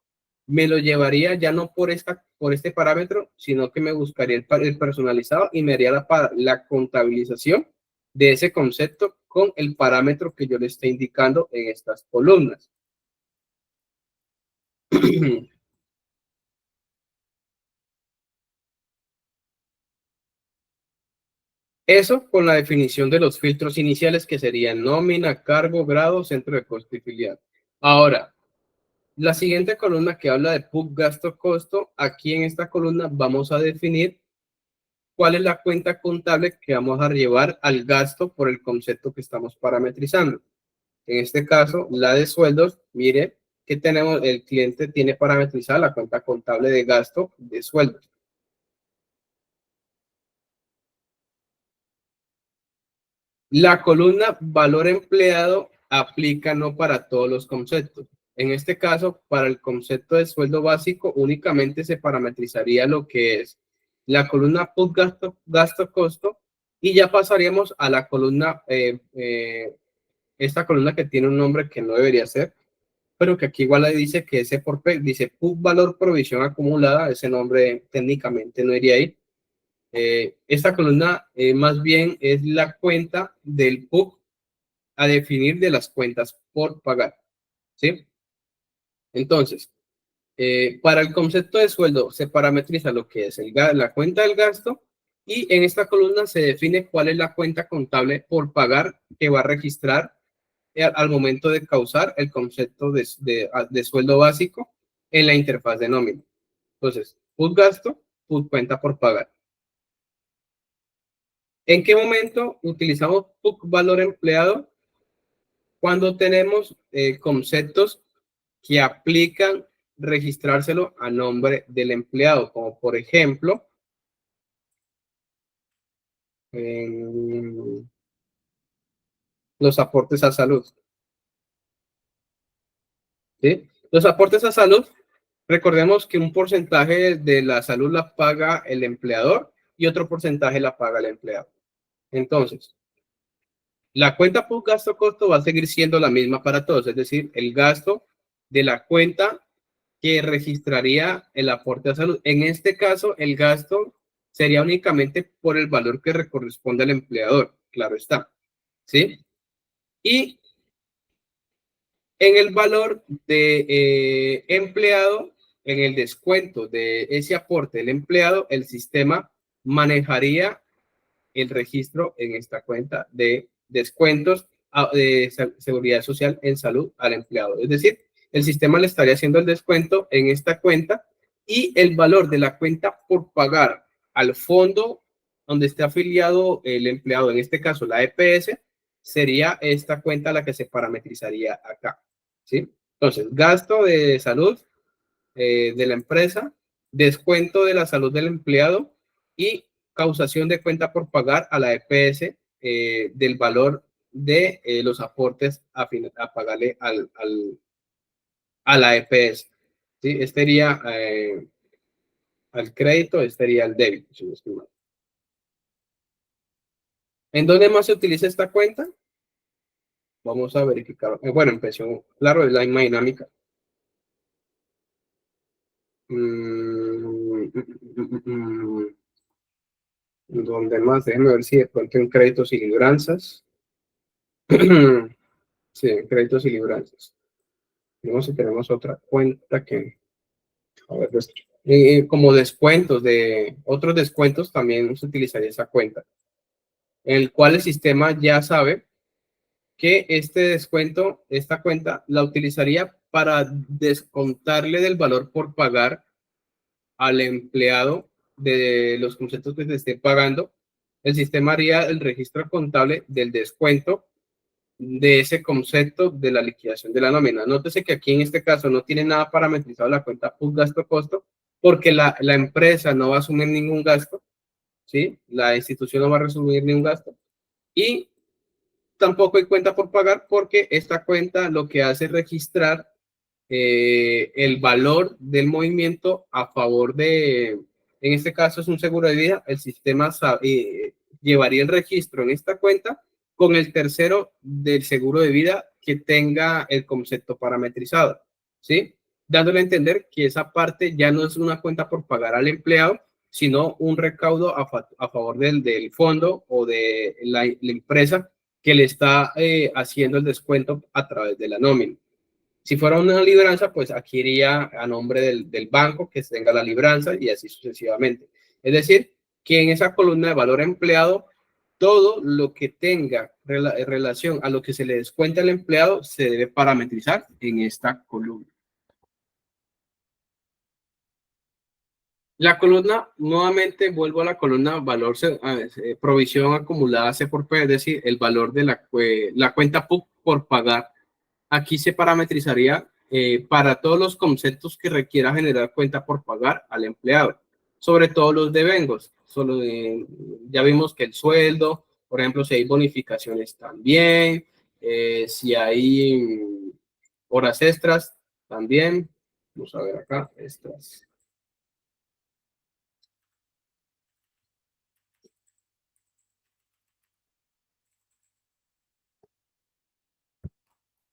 me lo llevaría ya no por este parámetro, sino que me buscaría el personalizado y me haría la contabilización de ese concepto con el parámetro que yo le esté indicando en estas columnas. Eso con la definición de los filtros iniciales que serían nómina, cargo, grado, centro de costo y filial. Ahora, la siguiente columna que habla de PUC, gasto, costo, aquí en esta columna vamos a definir cuál es la cuenta contable que vamos a llevar al gasto por el concepto que estamos parametrizando. En este caso, la de sueldos, mire que tenemos, el cliente tiene parametrizada la cuenta contable de gasto de sueldos. La columna valor empleado aplica no para todos los conceptos. En este caso, para el concepto de sueldo básico, únicamente se parametrizaría lo que es la columna PUC gasto, costo, y ya pasaríamos a la columna, esta columna que tiene un nombre que no debería ser, pero que aquí igual le dice que ese por P, dice PUC valor provisión acumulada, ese nombre técnicamente no iría ahí. Esta columna más bien es la cuenta del PUC a definir de las cuentas por pagar, ¿sí? Entonces, para el concepto de sueldo se parametriza lo que es la cuenta del gasto, y en esta columna se define cuál es la cuenta contable por pagar que va a registrar al momento de causar el concepto de sueldo básico en la interfaz de nómina. Entonces, PUC gasto, PUC cuenta por pagar. ¿En qué momento utilizamos PUC valor empleado? Cuando tenemos conceptos que aplican registrárselo a nombre del empleado, como por ejemplo, los aportes a salud. ¿Sí? Los aportes a salud, recordemos que un porcentaje de la salud la paga el empleador y otro porcentaje la paga el empleado. Entonces, la cuenta por gasto costo va a seguir siendo la misma para todos, es decir, el gasto de la cuenta que registraría el aporte a salud. En este caso, el gasto sería únicamente por el valor que le corresponde al empleador, claro está, ¿sí? Y en el valor de empleado, en el descuento de ese aporte del empleado, el sistema manejaría el registro en esta cuenta de descuentos de seguridad social en salud al empleado. Es decir, el sistema le estaría haciendo el descuento en esta cuenta y el valor de la cuenta por pagar al fondo donde esté afiliado el empleado, en este caso la EPS, sería esta cuenta la que se parametrizaría acá. ¿Sí? Entonces, gasto de salud de la empresa, descuento de la salud del empleado y causación de cuenta por pagar a la EPS del valor de los aportes a pagarle a la EPS. ¿Sí? Este sería al crédito, este sería el débito. Si no estoy mal. ¿En dónde más se utiliza esta cuenta? Vamos a verificar. Bueno, en pensión, claro, es la misma dinámica. ¿Dónde más? Déjenme ver si de pronto en créditos y libranzas. Sí, en créditos y libranzas. Vemos si tenemos otra cuenta que, a ver, como descuentos de otros descuentos también se utilizaría esa cuenta, en el cual el sistema ya sabe que este descuento, esta cuenta, la utilizaría para descontarle del valor por pagar al empleado de los conceptos que se esté pagando. El sistema haría el registro contable del descuento de ese concepto de la liquidación de la nómina. Nótese que aquí en este caso no tiene nada parametrizado la cuenta PUC gasto-costo, porque la empresa no va a asumir ningún gasto, ¿sí? La institución no va a asumir ningún gasto. Y tampoco hay cuenta por pagar porque esta cuenta lo que hace es registrar el valor del movimiento a favor de, en este caso es un seguro de vida, el sistema llevaría el registro en esta cuenta con el tercero del seguro de vida que tenga el concepto parametrizado, ¿sí? Dándole a entender que esa parte ya no es una cuenta por pagar al empleado, sino un recaudo a favor del fondo o de la empresa que le está haciendo el descuento a través de la nómina. Si fuera una libranza, pues aquí iría a nombre del banco que tenga la libranza y así sucesivamente. Es decir, que en esa columna de valor empleado, todo lo que tenga relación a lo que se le descuenta al empleado se debe parametrizar en esta columna. La columna, nuevamente vuelvo a la columna valor, provisión acumulada C por P, es decir, el valor de la cuenta PUC por pagar. Aquí se parametrizaría para todos los conceptos que requiera generar cuenta por pagar al empleado, sobre todo los devengos. Ya vimos que el sueldo, por ejemplo, si hay bonificaciones también, si hay horas extras también. Vamos a ver acá, extras.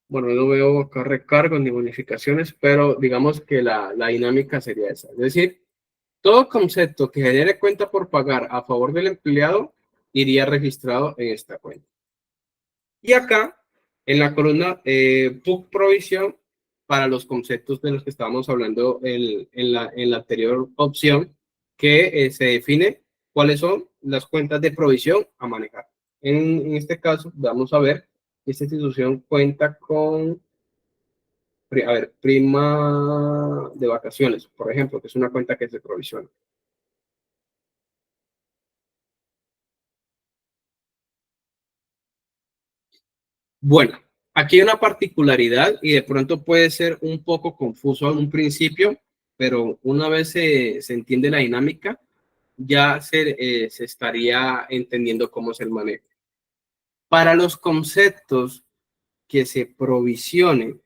Bueno, no veo acá recargos ni bonificaciones, pero digamos que la dinámica sería esa. Es decir, todo concepto que genere cuenta por pagar a favor del empleado iría registrado en esta cuenta. Y acá, en la columna PUC provisión, para los conceptos de los que estábamos hablando en la anterior opción, que se define cuáles son las cuentas de provisión a manejar. En este caso, vamos a ver que esta institución cuenta con, a ver, prima de vacaciones, por ejemplo, que es una cuenta que se provisiona. Bueno, aquí hay una particularidad y de pronto puede ser un poco confuso en un principio, pero una vez se entiende la dinámica, ya se estaría entendiendo cómo es el manejo. Para los conceptos que se provisionen,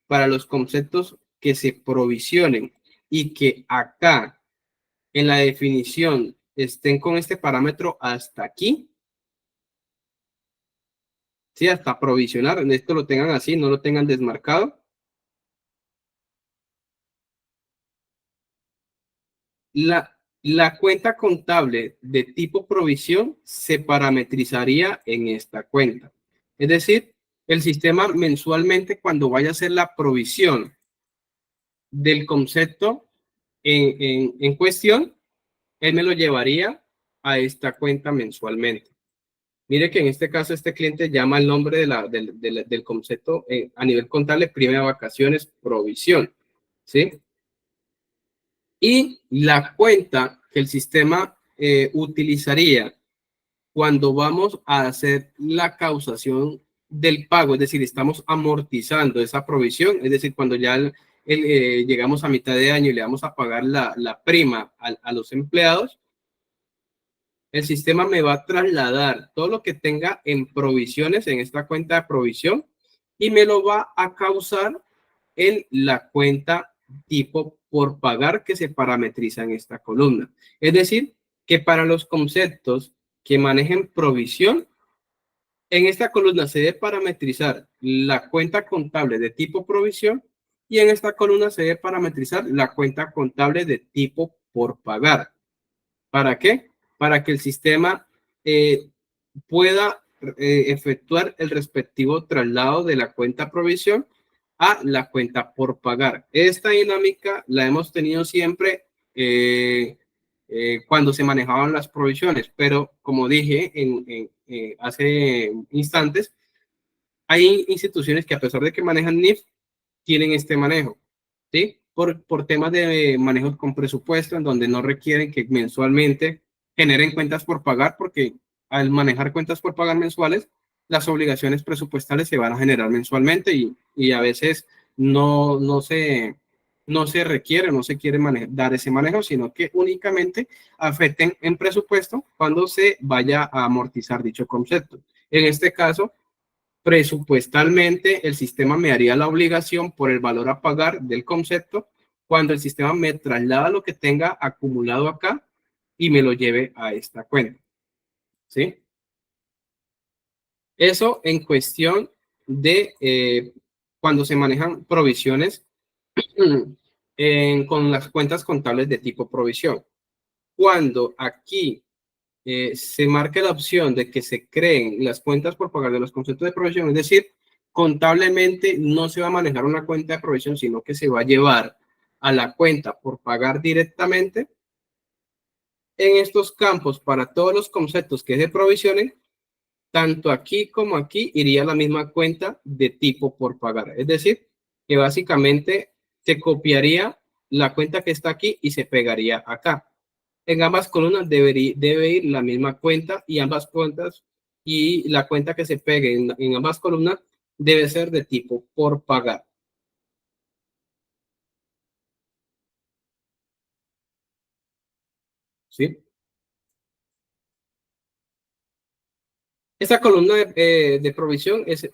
para los conceptos que se provisionen y que acá en la definición estén con este parámetro hasta aquí, sí, hasta provisionar, esto lo tengan así, no lo tengan desmarcado. La cuenta contable de tipo provisión se parametrizaría en esta cuenta. Es decir, el sistema mensualmente cuando vaya a hacer la provisión del concepto en cuestión, él me lo llevaría a esta cuenta mensualmente. Mire que en este caso este cliente llama el nombre del concepto a nivel contable, prima de vacaciones, provisión, ¿sí? Y la cuenta que el sistema utilizaría cuando vamos a hacer la causación del pago, es decir, estamos amortizando esa provisión, es decir, cuando ya llegamos a mitad de año y le vamos a pagar la prima a los empleados, el sistema me va a trasladar todo lo que tenga en provisiones, en esta cuenta de provisión, y me lo va a causar en la cuenta tipo por pagar que se parametriza en esta columna. Es decir, que para los conceptos que manejen provisión, en esta columna se debe parametrizar la cuenta contable de tipo provisión y en esta columna se debe parametrizar la cuenta contable de tipo por pagar. ¿Para qué? Para que el sistema pueda efectuar el respectivo traslado de la cuenta provisión a la cuenta por pagar. Esta dinámica la hemos tenido siempre cuando se manejaban las provisiones, pero como dije hace instantes, hay instituciones que a pesar de que manejan NIF, tienen este manejo, ¿sí? Por temas de manejos con presupuesto, en donde no requieren que mensualmente generen cuentas por pagar, porque al manejar cuentas por pagar mensuales, las obligaciones presupuestales se van a generar mensualmente y a veces no se requiere, no se quiere dar ese manejo, sino que únicamente afecten en presupuesto cuando se vaya a amortizar dicho concepto. En este caso, presupuestalmente el sistema me haría la obligación por el valor a pagar del concepto cuando el sistema me traslada lo que tenga acumulado acá y me lo lleve a esta cuenta. ¿Sí? Eso en cuestión de cuando se manejan provisiones con las cuentas contables de tipo provisión. Cuando aquí se marca la opción de que se creen las cuentas por pagar de los conceptos de provisión, es decir, contablemente no se va a manejar una cuenta de provisión, sino que se va a llevar a la cuenta por pagar directamente. En estos campos, para todos los conceptos que se provisionen, tanto aquí como aquí iría la misma cuenta de tipo por pagar. Es decir, que básicamente se copiaría la cuenta que está aquí y se pegaría acá. En ambas columnas debe ir la misma cuenta y ambas cuentas y la cuenta que se pegue en ambas columnas debe ser de tipo por pagar. ¿Sí? Esta columna de provisión es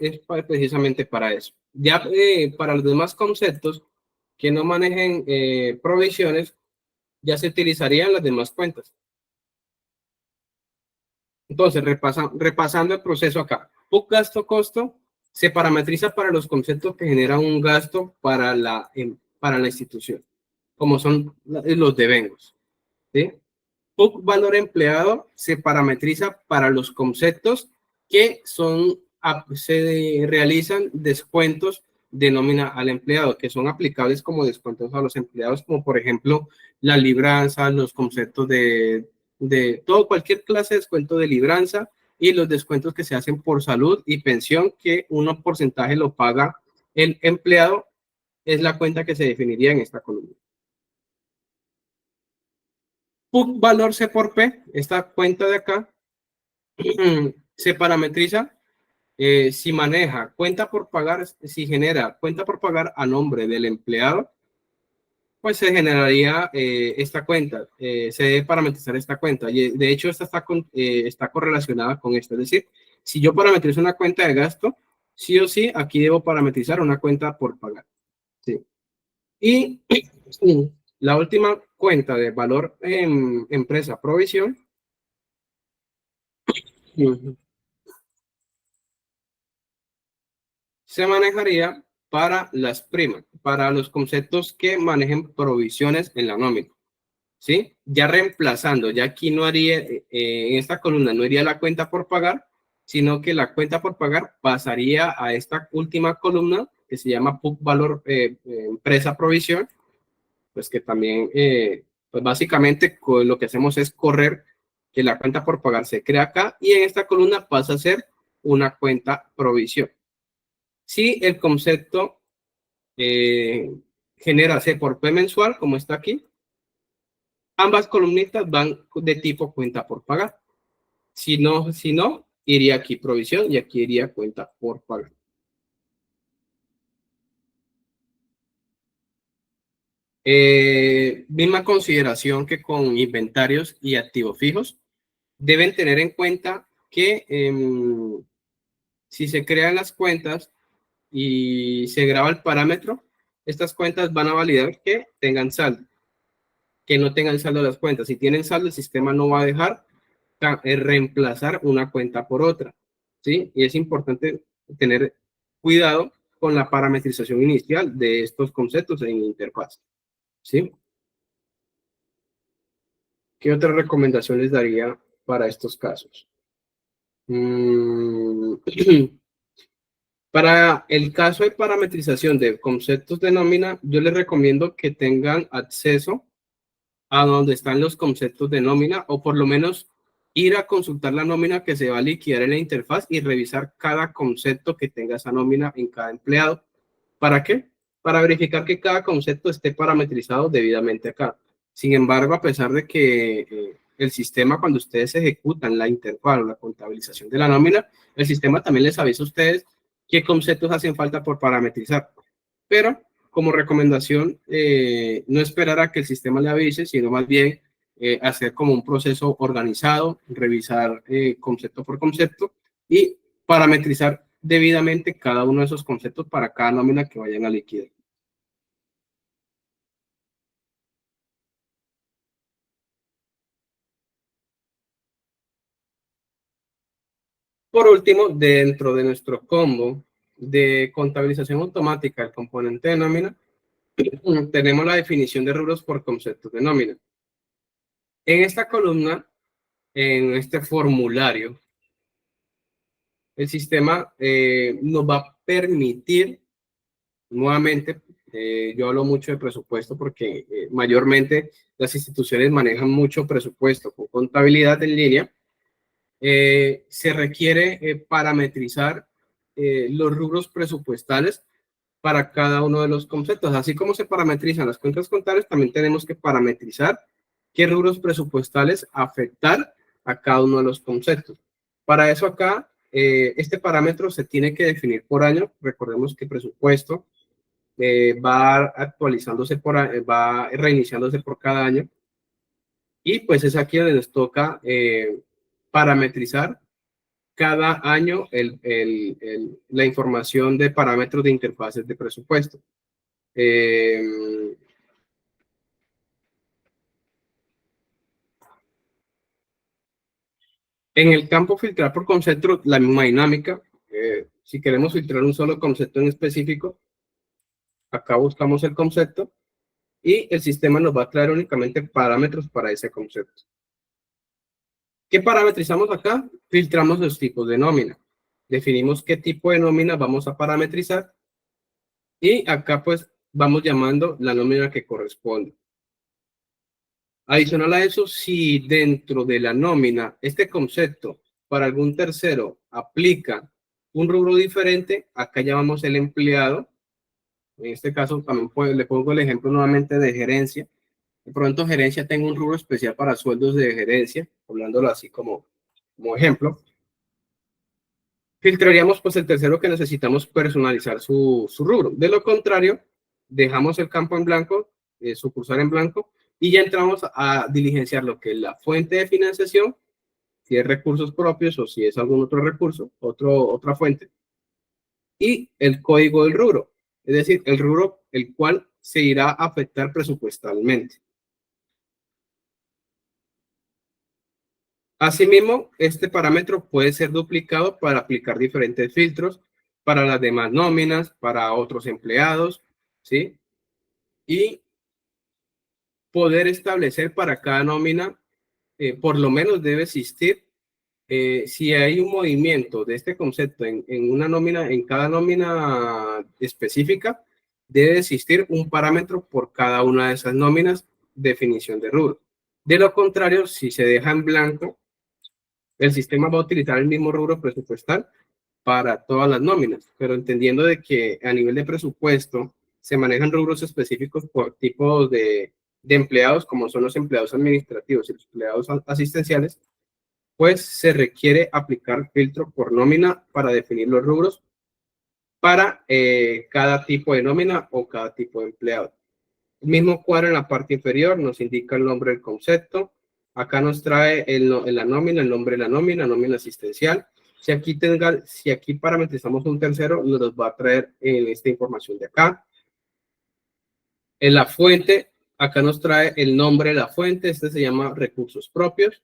precisamente para eso. Ya para los demás conceptos que no manejen provisiones, ya se utilizarían las demás cuentas. Entonces, repasando el proceso acá. PUC gasto-costo se parametriza para los conceptos que generan un gasto para la institución, como son los devengos. ¿Sí? PUC valor empleado se parametriza para los conceptos que se realizan descuentos de nómina al empleado, que son aplicables como descuentos a los empleados, como por ejemplo la libranza, los conceptos de todo, cualquier clase de descuento de libranza y los descuentos que se hacen por salud y pensión, que un porcentaje lo paga el empleado, es la cuenta que se definiría en esta columna. PUC valor C por P, esta cuenta de acá, se parametriza si maneja cuenta por pagar, si genera cuenta por pagar a nombre del empleado, pues se generaría esta cuenta, se debe parametrizar esta cuenta. Y de hecho, esta está correlacionada con esto. Es decir, si yo parametrizo una cuenta de gasto, sí o sí, aquí debo parametrizar una cuenta por pagar. ¿Sí? Y la última cuenta de valor en empresa provisión se manejaría para las primas, para los conceptos que manejen provisiones en la nómina. ¿Sí? Ya reemplazando, ya aquí no haría, en esta columna no iría la cuenta por pagar, sino que la cuenta por pagar pasaría a esta última columna que se llama PUC valor empresa provisión pues que también, pues básicamente lo que hacemos es correr que la cuenta por pagar se crea acá y en esta columna pasa a ser una cuenta provisión. Si el concepto genera C por P mensual, como está aquí, ambas columnitas van de tipo cuenta por pagar. Si no, iría aquí provisión y aquí iría cuenta por pagar. Misma consideración que con inventarios y activos fijos. Deben tener en cuenta que si se crean las cuentas y se graba el parámetro, estas cuentas van a validar que tengan saldo, que no tengan saldo las cuentas. Si tienen saldo, el sistema no va a dejar reemplazar una cuenta por otra, ¿sí? Y es importante tener cuidado con la parametrización inicial de estos conceptos en interfaz, ¿sí? ¿Qué otra recomendación les daría para estos casos? Para el caso de parametrización de conceptos de nómina, yo les recomiendo que tengan acceso a donde están los conceptos de nómina o por lo menos ir a consultar la nómina que se va a liquidar en la interfaz y revisar cada concepto que tenga esa nómina en cada empleado. ¿Para qué? Para verificar que cada concepto esté parametrizado debidamente acá. Sin embargo, a pesar de que el sistema, cuando ustedes ejecutan la interfaz o la contabilización de la nómina, el sistema también les avisa a ustedes qué conceptos hacen falta por parametrizar. Pero como recomendación, no esperar a que el sistema le avise, sino más bien hacer como un proceso organizado, revisar concepto por concepto y parametrizar debidamente cada uno de esos conceptos para cada nómina que vayan a liquidar. Por último, dentro de nuestro combo de contabilización automática del componente de nómina, tenemos la definición de rubros por conceptos de nómina. En esta columna, en este formulario, el sistema nos va a permitir, nuevamente, yo hablo mucho de presupuesto porque mayormente las instituciones manejan mucho presupuesto con contabilidad en línea. Se requiere parametrizar los rubros presupuestales para cada uno de los conceptos. Así como se parametrizan las cuentas contables, también tenemos que parametrizar qué rubros presupuestales afectar a cada uno de los conceptos. Para eso acá, este parámetro se tiene que definir por año. Recordemos que presupuesto va actualizándose, va reiniciándose por cada año. Y pues es aquí donde nos toca parametrizar cada año la información de parámetros de interfaces de presupuesto. En el campo filtrar por concepto, la misma dinámica. Si queremos filtrar un solo concepto en específico, acá buscamos el concepto y el sistema nos va a traer únicamente parámetros para ese concepto. ¿Qué parametrizamos acá? Filtramos los tipos de nómina. Definimos qué tipo de nómina vamos a parametrizar y acá pues vamos llamando la nómina que corresponde. Adicional a eso, si dentro de la nómina este concepto para algún tercero aplica un rubro diferente, acá llamamos el empleado. En este caso también le pongo el ejemplo nuevamente de gerencia. De pronto gerencia tengo un rubro especial para sueldos de gerencia, hablándolo así como ejemplo. Filtraríamos pues el tercero que necesitamos personalizar su rubro. De lo contrario, dejamos el campo en blanco, sucursal en blanco, y ya entramos a diligenciar lo que es la fuente de financiación, si es recursos propios o si es algún otro recurso, otra fuente, y el código del rubro, es decir, el rubro el cual se irá a afectar presupuestalmente. Asimismo, este parámetro puede ser duplicado para aplicar diferentes filtros para las demás nóminas, para otros empleados, ¿sí? Y poder establecer para cada nómina, por lo menos debe existir, si hay un movimiento de este concepto en una nómina, en cada nómina específica, debe existir un parámetro por cada una de esas nóminas, definición de rubro. De lo contrario, si se deja en blanco, el sistema va a utilizar el mismo rubro presupuestal para todas las nóminas, pero entendiendo de que a nivel de presupuesto se manejan rubros específicos por tipos de empleados, como son los empleados administrativos y los empleados asistenciales, pues se requiere aplicar filtro por nómina para definir los rubros para cada tipo de nómina o cada tipo de empleado. El mismo cuadro en la parte inferior nos indica el nombre del concepto. Acá nos trae la nómina, el nombre de la nómina asistencial. Si aquí parametrizamos un tercero, nos los va a traer en esta información de acá. En la fuente, acá nos trae el nombre de la fuente. Este se llama recursos propios.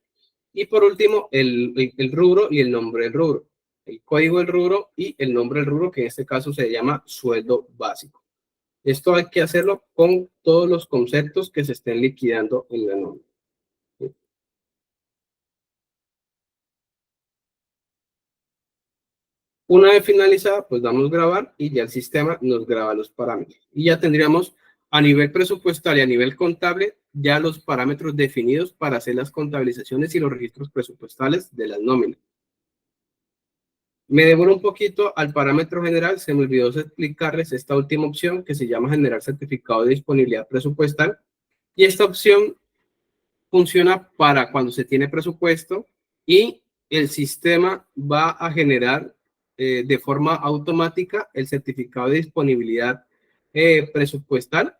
Y por último, el rubro y el nombre del rubro. El código del rubro y el nombre del rubro, que en este caso se llama sueldo básico. Esto hay que hacerlo con todos los conceptos que se estén liquidando en la nómina. Una vez finalizada, pues damos grabar y ya el sistema nos graba los parámetros. Y ya tendríamos a nivel presupuestal y a nivel contable ya los parámetros definidos para hacer las contabilizaciones y los registros presupuestales de las nóminas. Me devoro un poquito al parámetro general, se me olvidó explicarles esta última opción que se llama generar certificado de disponibilidad presupuestal. Y esta opción funciona para cuando se tiene presupuesto y el sistema va a generar de forma automática el certificado de disponibilidad presupuestal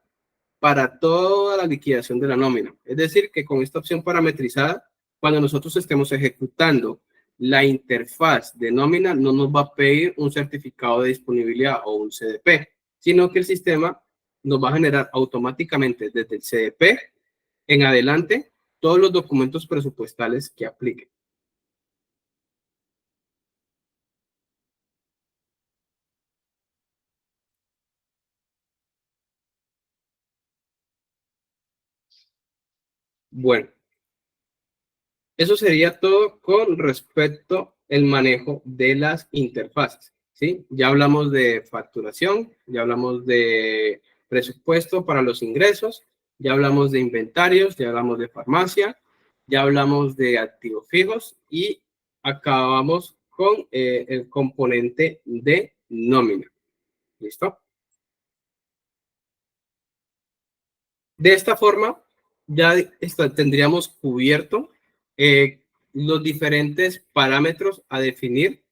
para toda la liquidación de la nómina. Es decir, que con esta opción parametrizada, cuando nosotros estemos ejecutando la interfaz de nómina, no nos va a pedir un certificado de disponibilidad o un CDP, sino que el sistema nos va a generar automáticamente desde el CDP en adelante todos los documentos presupuestales que apliquen. Bueno, eso sería todo con respecto al manejo de las interfaces, ¿sí? Ya hablamos de facturación, ya hablamos de presupuesto para los ingresos, ya hablamos de inventarios, ya hablamos de farmacia, ya hablamos de activos fijos y acabamos con el componente de nómina. ¿Listo? De esta forma, ya tendríamos cubierto eh, los diferentes parámetros a definir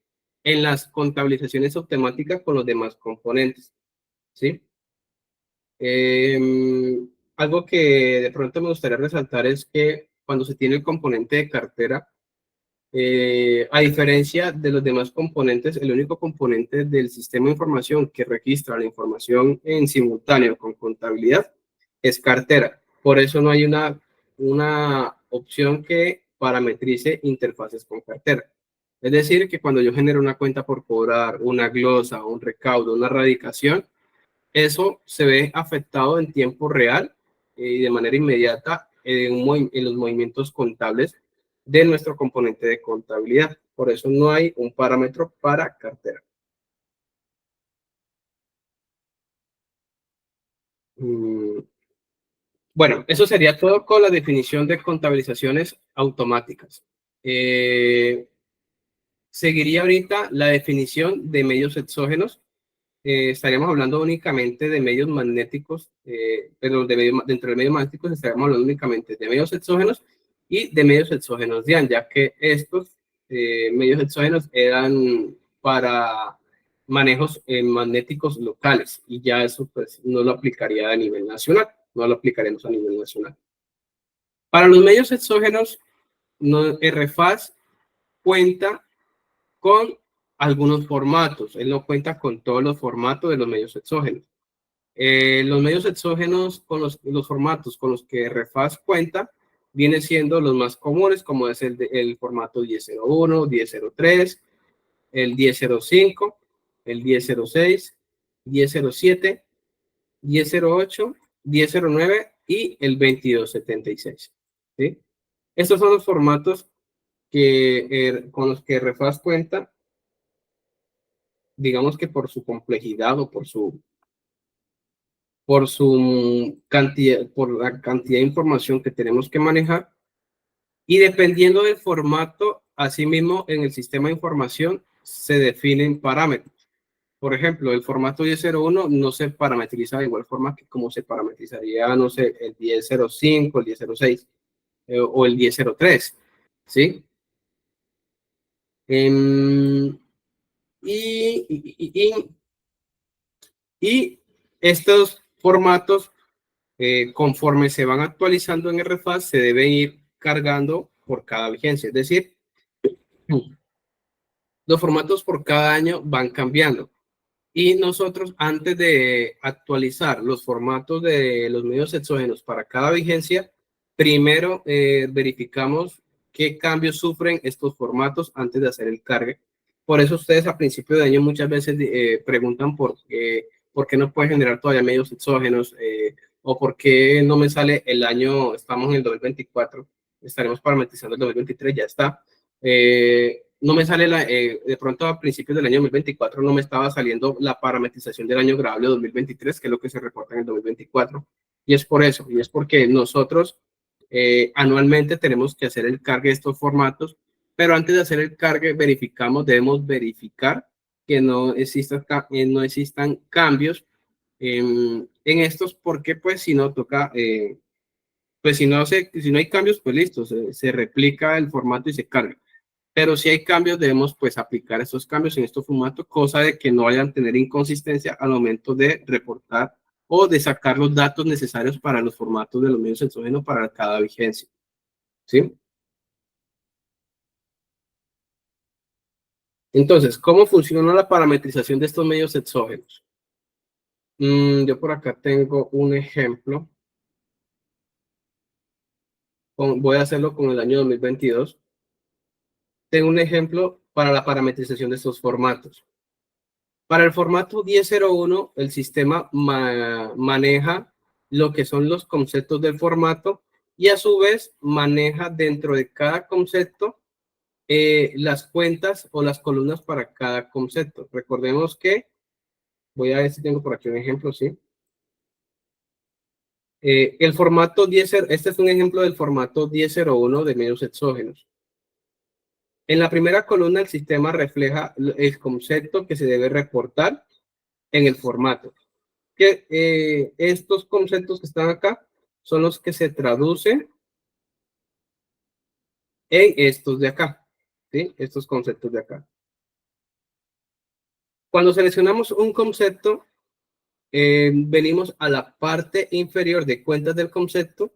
en las contabilizaciones automáticas con los demás componentes, ¿sí? Algo que de pronto me gustaría resaltar es que cuando se tiene el componente de cartera, a diferencia de los demás componentes, el único componente del sistema de información que registra la información en simultáneo con contabilidad es cartera. Por eso no hay una opción que parametrice interfaces con cartera. Es decir, que cuando yo genero una cuenta por cobrar, una glosa, un recaudo, una radicación, eso se ve afectado en tiempo real y de manera inmediata en los movimientos contables de nuestro componente de contabilidad. Por eso no hay un parámetro para cartera. Bueno, eso sería todo con la definición de contabilizaciones automáticas. Seguiría ahorita la definición de medios exógenos. Estaríamos hablando únicamente de medios magnéticos, pero dentro de medios magnéticos estaríamos hablando únicamente de medios exógenos y de medios exógenos de IAN, ya que estos medios exógenos eran para manejos magnéticos locales y ya eso pues no lo aplicaría a nivel nacional, no lo aplicaremos a nivel nacional. Para los medios exógenos, no, RFAS cuenta con algunos formatos. Él no cuenta con todos los formatos de los medios exógenos. Los medios exógenos con los formatos con los que RFAS cuenta vienen siendo los más comunes, como es el formato 1001, 1003, el 1005, el 1006, 1007, 1008, 1009 y el 2276. ¿Sí? Estos son los formatos con los que RFAS cuenta, digamos que por su complejidad o por su cantidad, por la cantidad de información que tenemos que manejar, y dependiendo del formato, asimismo en el sistema de información se definen parámetros. Por ejemplo, el formato 10.01 no se parametriza de igual forma que como se parametrizaría, no sé, el 10.05, el 10.06 o el 10.03, ¿sí? Em, y estos formatos, conforme se van actualizando en RFAS, se deben ir cargando por cada vigencia. Es decir, los formatos por cada año van cambiando. Y nosotros, antes de actualizar los formatos de los medios exógenos para cada vigencia, primero verificamos qué cambios sufren estos formatos antes de hacer el cargue. Por eso ustedes a principio de año muchas veces preguntan por qué no puede generar todavía medios exógenos, o por qué no me sale el año, estamos en el 2024, estaremos parametrizando el 2023, ya está. No me sale de pronto a principios del año 2024 no me estaba saliendo la parametrización del año grabable 2023, que es lo que se reporta en el 2024. Y es por eso, y es porque nosotros anualmente tenemos que hacer el cargue de estos formatos, pero antes de hacer el cargue debemos verificar que no existan cambios en estos, porque pues si no toca, pues si no hay cambios, pues listo, se replica el formato y se carga. Pero si hay cambios, debemos pues aplicar esos cambios en estos formatos, cosa de que no vayan a tener inconsistencia al momento de reportar o de sacar los datos necesarios para los formatos de los medios exógenos para cada vigencia. ¿Sí? Entonces, ¿cómo funciona la parametrización de estos medios exógenos? Yo por acá tengo un ejemplo. Voy a hacerlo con el año 2022. Tengo un ejemplo para la parametrización de estos formatos. Para el formato 10.01, el sistema maneja lo que son los conceptos del formato y a su vez maneja dentro de cada concepto las cuentas o las columnas para cada concepto. Recordemos que, voy a ver si tengo por aquí un ejemplo, ¿sí? El formato 10, este es un ejemplo del formato 10.01 de medios exógenos. En la primera columna, el sistema refleja el concepto que se debe reportar en el formato. Que estos conceptos que están acá son los que se traducen en estos de acá, ¿sí? Estos conceptos de acá. Cuando seleccionamos un concepto, venimos a la parte inferior de cuentas del concepto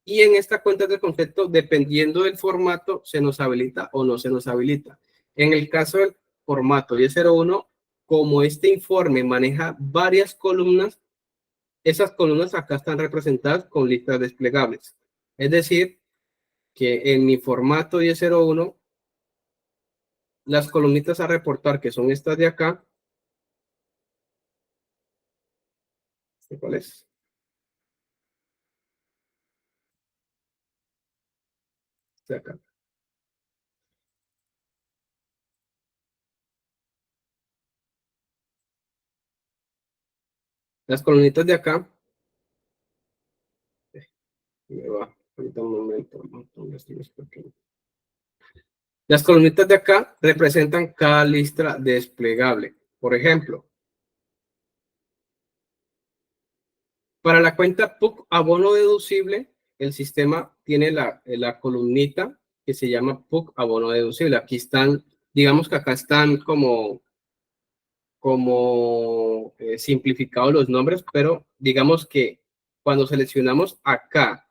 y en esta cuenta del concepto, dependiendo del formato, se nos habilita o no se nos habilita. En el caso del formato 10.01, como este informe maneja varias columnas, esas columnas acá están representadas con listas desplegables. Es decir, que en mi formato 10.01, las columnitas a reportar, que son estas de acá, ¿cuál es? De acá. Las columnitas de acá, me va, ahorita un momento, las columnitas de acá representan cada lista desplegable. Por ejemplo, para la cuenta PUC abono deducible, el sistema tiene la columnita que se llama PUC abono deducible. Aquí están, digamos que acá están como simplificados los nombres, pero digamos que cuando seleccionamos acá,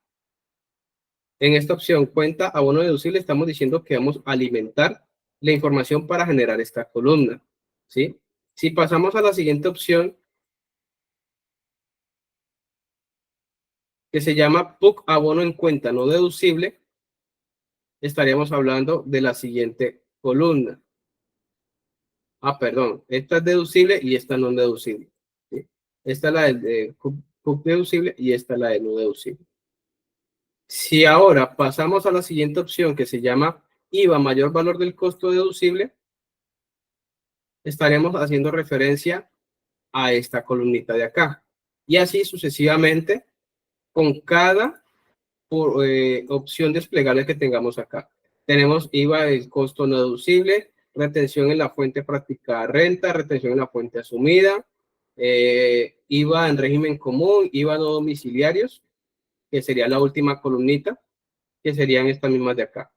en esta opción cuenta abono deducible, estamos diciendo que vamos a alimentar la información para generar esta columna, ¿sí? Si pasamos a la siguiente opción, que se llama PUC abono en cuenta no deducible, estaríamos hablando de la siguiente columna. Ah, perdón, esta es deducible y esta no es deducible, ¿sí? Esta es la de PUC deducible y esta es la de no deducible. Si ahora pasamos a la siguiente opción que se llama IVA mayor valor del costo deducible, estaremos haciendo referencia a esta columnita de acá. y así sucesivamente con cada opción desplegable que tengamos acá. Tenemos IVA del costo no deducible, retención en la fuente practicada renta, retención en la fuente asumida, IVA en régimen común, IVA no domiciliarios, que sería la última columnita, que serían estas mismas de acá.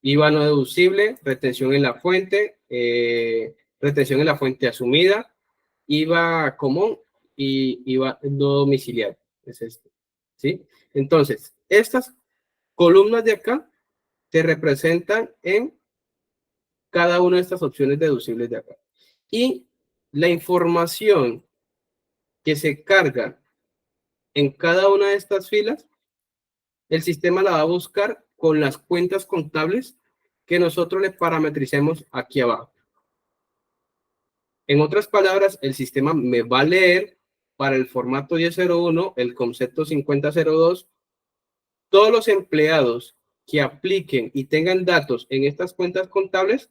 IVA no deducible, retención en la fuente, retención en la fuente asumida, IVA común y IVA no domiciliario. Es esto, ¿sí? Entonces, estas columnas de acá se representan en cada una de estas opciones deducibles de acá. Y la información que se carga en cada una de estas filas, el sistema la va a buscar con las cuentas contables que nosotros le parametricemos aquí abajo. En otras palabras, el sistema me va a leer para el formato 1001, el concepto 5002, todos los empleados que apliquen y tengan datos en estas cuentas contables,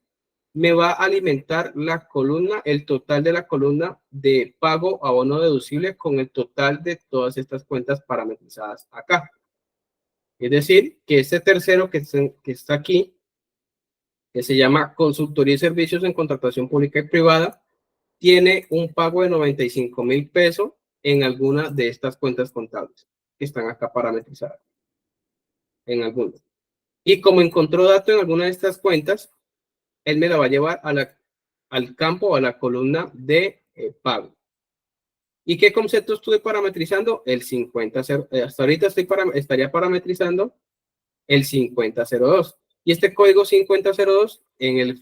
me va a alimentar la columna, el total de la columna de pago abono deducible con el total de todas estas cuentas parametrizadas acá. Es decir, que este tercero que está aquí, que se llama Consultoría y Servicios en Contratación Pública y Privada, tiene un pago de 95,000 pesos en alguna de estas cuentas contables que están acá parametrizadas. En algunas. Y como encontró dato en alguna de estas cuentas, él me la va a llevar al campo, a la columna de pago. ¿Y qué concepto estuve parametrizando? El 50. Hasta ahorita estaría parametrizando el 5002. Y este código 5002 en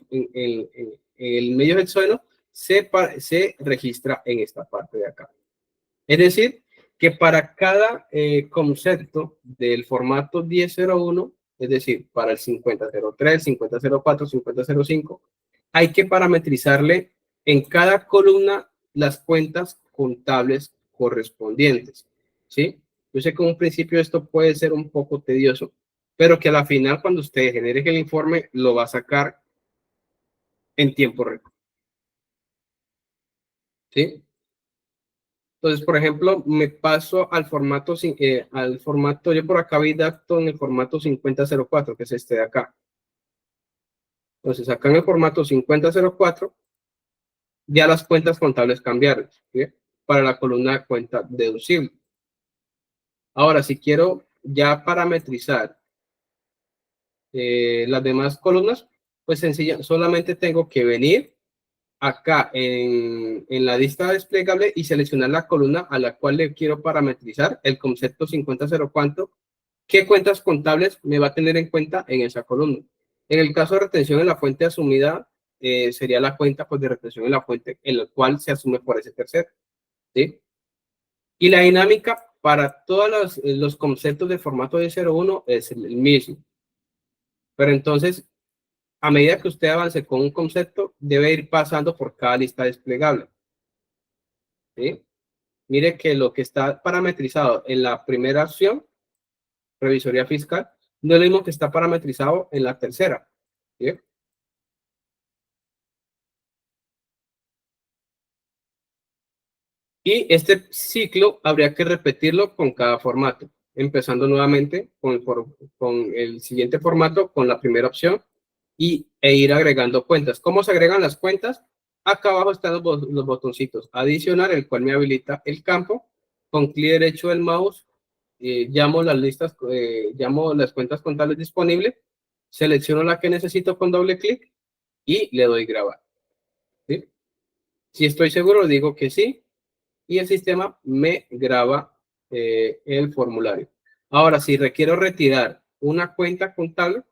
el medio hexagonal se registra en esta parte de acá. Es decir, que para cada concepto del formato 1001, es decir, para el 5003, 5004, 5005, hay que parametrizarle en cada columna las cuentas contables correspondientes, ¿sí? Yo sé que en un principio esto puede ser un poco tedioso, pero que a la final, cuando usted genere el informe, lo va a sacar en tiempo récord, ¿sí? Entonces, por ejemplo, me paso al formato, yo por acá vi dato en el formato 5004, que es este de acá. Entonces, acá en el formato 5004, ya las cuentas contables cambiaron, ¿sí? Para la columna de cuenta deducible. Ahora, si quiero ya parametrizar las demás columnas, pues solamente tengo que venir acá en la lista desplegable y seleccionar la columna a la cual le quiero parametrizar el concepto 5004, qué cuentas contables me va a tener en cuenta en esa columna. En el caso de retención en la fuente asumida, sería la cuenta pues, de retención en la fuente en la cual se asume por ese tercero, ¿sí? Y la dinámica para todos los conceptos de formato de 01 es el mismo. Pero entonces, a medida que usted avance con un concepto, debe ir pasando por cada lista desplegable, ¿sí? Mire que lo que está parametrizado en la primera opción, revisoría fiscal, no es lo mismo que está parametrizado en la tercera, ¿sí? Y este ciclo habría que repetirlo con cada formato, empezando nuevamente con el siguiente formato, con la primera opción, e ir agregando cuentas. ¿Cómo se agregan las cuentas? Acá abajo están los botoncitos. Adicionar, el cual me habilita el campo. Con clic derecho del mouse, llamo las cuentas contables disponibles, selecciono la que necesito con doble clic y le doy grabar, ¿sí? Si estoy seguro, digo que sí, y el sistema me graba el formulario. Ahora, si requiero retirar una cuenta contable,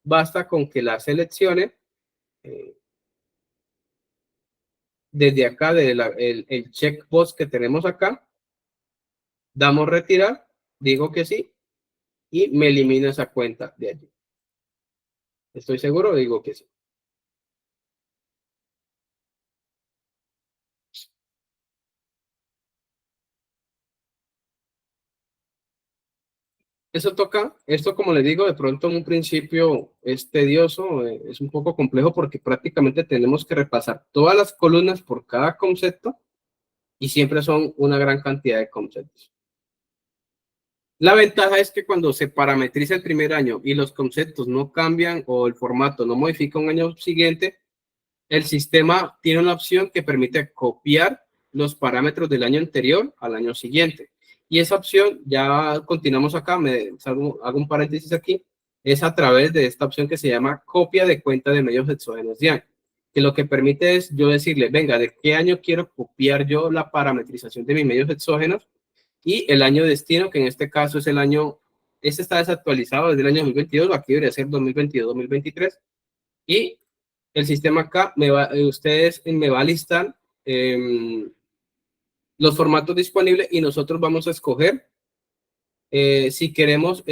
basta con que la seleccione desde acá, el checkbox que tenemos acá, damos retirar, digo que sí, y me elimina esa cuenta de allí. ¿Estoy seguro? Digo que sí. Esto como les digo, de pronto en un principio es tedioso, es un poco complejo porque prácticamente tenemos que repasar todas las columnas por cada concepto y siempre son una gran cantidad de conceptos. La ventaja es que cuando se parametriza el primer año y los conceptos no cambian o el formato no modifica un año siguiente, el sistema tiene una opción que permite copiar los parámetros del año anterior al año siguiente. Y esa opción, ya continuamos acá, hago un paréntesis aquí, es a través de esta opción que se llama copia de cuenta de medios exógenos de año, que lo que permite es yo decirle, venga, ¿de qué año quiero copiar yo la parametrización de mis medios exógenos? Y el año destino, que en este caso es el año, este está desactualizado desde el año 2022, aquí debería ser 2022-2023, y el sistema acá ustedes me va a listar los formatos disponibles y nosotros vamos a escoger si queremos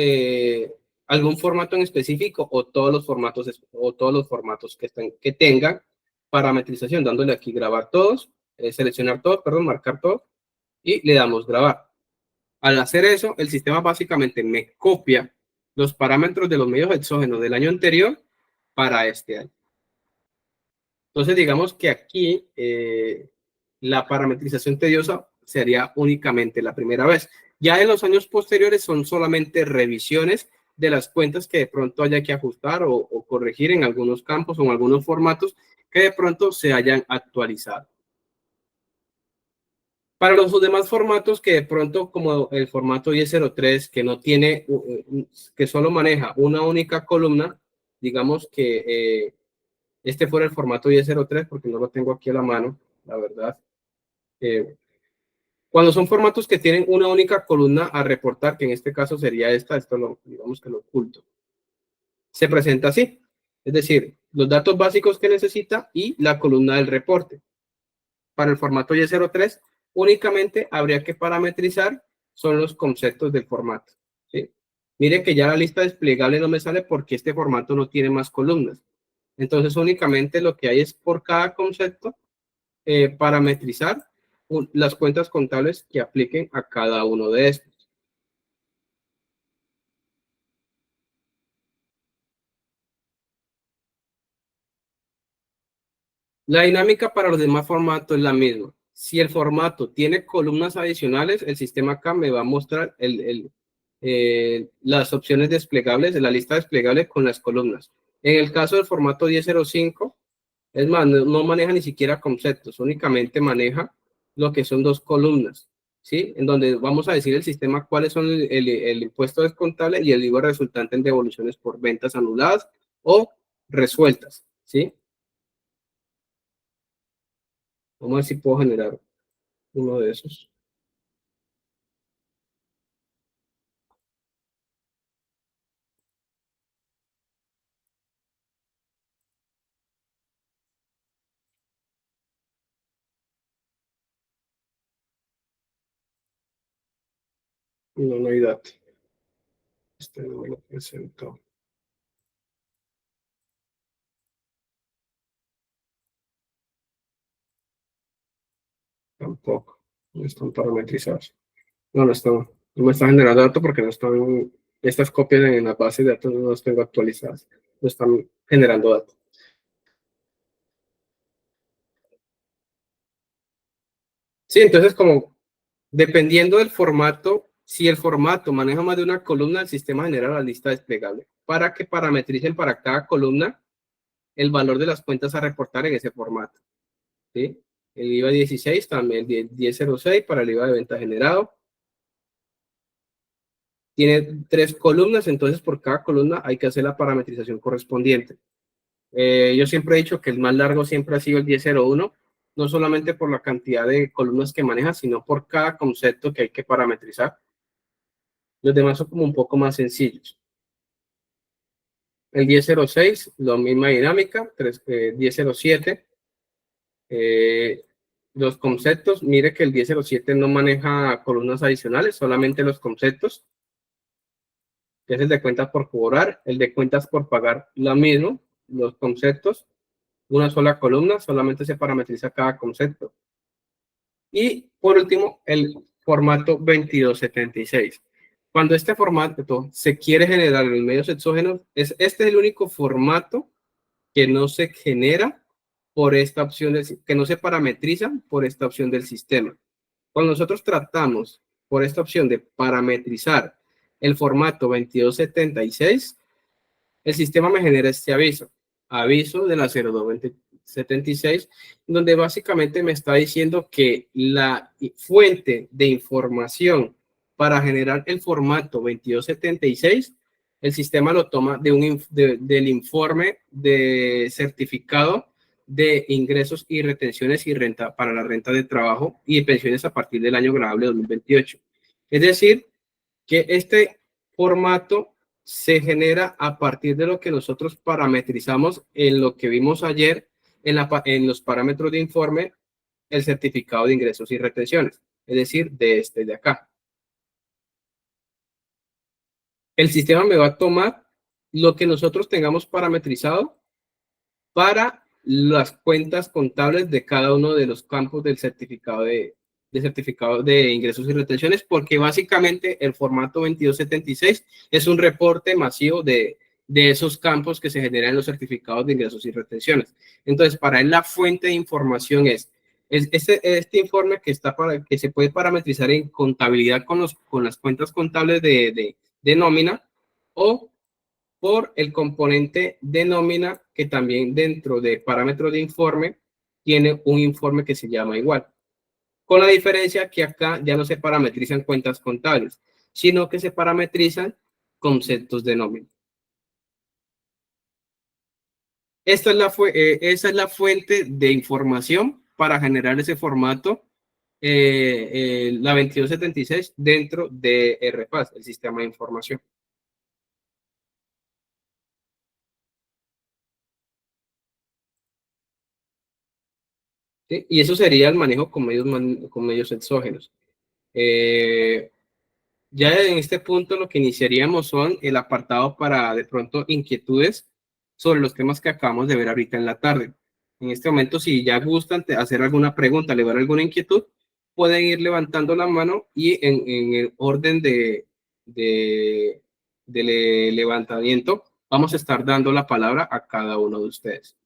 algún formato en específico o todos los formatos que tengan parametrización, dándole aquí grabar todos, seleccionar todos, perdón, marcar todos y le damos grabar. Al hacer eso, el sistema básicamente me copia los parámetros de los medios exógenos del año anterior para este año. Entonces, digamos que aquí la parametrización tediosa sería únicamente la primera vez. Ya en los años posteriores son solamente revisiones de las cuentas que de pronto haya que ajustar o corregir en algunos campos o en algunos formatos que de pronto se hayan actualizado. Para los demás formatos que de pronto, como el formato 1003, que no tiene, que solo maneja una única columna, digamos que este fuera el formato 1003, porque no lo tengo aquí a la mano, la verdad. Cuando son formatos que tienen una única columna a reportar, que en este caso sería esto digamos que lo oculto, se presenta así. Es decir, los datos básicos que necesita y la columna del reporte. Para el formato Y03, únicamente habría que parametrizar son los conceptos del formato. ¿Sí? Mire que ya la lista desplegable no me sale porque este formato no tiene más columnas. Entonces, únicamente lo que hay es por cada concepto parametrizar las cuentas contables que apliquen a cada uno de estos. La dinámica para los demás formatos es la misma. Si el formato tiene columnas adicionales, el sistema acá me va a mostrar las opciones desplegables de la lista desplegable con las columnas. En el caso del formato 1005, es más, no maneja ni siquiera conceptos, únicamente maneja lo que son dos columnas, ¿sí? En donde vamos a decir el sistema cuáles son el impuesto descontable y el IVA resultante en devoluciones por ventas anuladas o resueltas, ¿sí? Vamos a ver si puedo generar uno de esos. No, no hay dato. Este no me lo presentó. Tampoco. No están parametrizados. No, no están. No me está generando datos porque no están. Estas copias en la base de datos no las tengo actualizadas. No están generando datos. Sí, entonces como dependiendo del formato, si el formato maneja más de una columna, el sistema genera la lista desplegable para que parametricen para cada columna el valor de las cuentas a reportar en ese formato. ¿Sí? El IVA 16 también, el 1006 para el IVA de venta generado. Tiene 3 columnas, entonces por cada columna hay que hacer la parametrización correspondiente. Yo siempre he dicho que el más largo siempre ha sido el 1001, no solamente por la cantidad de columnas que maneja, sino por cada concepto que hay que parametrizar. Los demás son como un poco más sencillos. El 1006, la misma dinámica, 1007. Los conceptos, mire que el 1007 no maneja columnas adicionales, solamente los conceptos, que es el de cuentas por cobrar, el de cuentas por pagar, lo mismo, los conceptos, una sola columna, solamente se parametriza cada concepto. Y por último, el formato 2276. Cuando este formato se quiere generar en los medios exógenos, este es el único formato que no se genera por esta opción, que no se parametriza por esta opción del sistema. Cuando nosotros tratamos por esta opción de parametrizar el formato 2276, el sistema me genera este aviso de la 0276, donde básicamente me está diciendo que la fuente de información para generar el formato 2276, el sistema lo toma del informe de certificado de ingresos y retenciones y renta para la renta de trabajo y pensiones a partir del año grabable 2028. Es decir, que este formato se genera a partir de lo que nosotros parametrizamos en lo que vimos ayer en los parámetros de informe, el certificado de ingresos y retenciones, es decir, de este de acá. El sistema me va a tomar lo que nosotros tengamos parametrizado para las cuentas contables de cada uno de los campos del certificado de ingresos y retenciones, porque básicamente el formato 2276 es un reporte masivo de esos campos que se generan en los certificados de ingresos y retenciones. Entonces, para él la fuente de información es este informe que se puede parametrizar en contabilidad con las cuentas contables de nómina, o por el componente de nómina, que también dentro de parámetros de informe tiene un informe que se llama igual. Con la diferencia que acá ya no se parametrizan cuentas contables, sino que se parametrizan conceptos de nómina. Esa es la fuente de información para generar ese formato, la 2276, dentro de RPAS, el sistema de información. ¿Sí? Y eso sería el manejo con medios exógenos. Ya en este punto lo que iniciaríamos son el apartado para de pronto inquietudes sobre los temas que acabamos de ver ahorita en la tarde. En este momento, si ya gustan hacer alguna pregunta, levantar alguna inquietud, pueden ir levantando la mano y en el orden de levantamiento vamos a estar dando la palabra a cada uno de ustedes.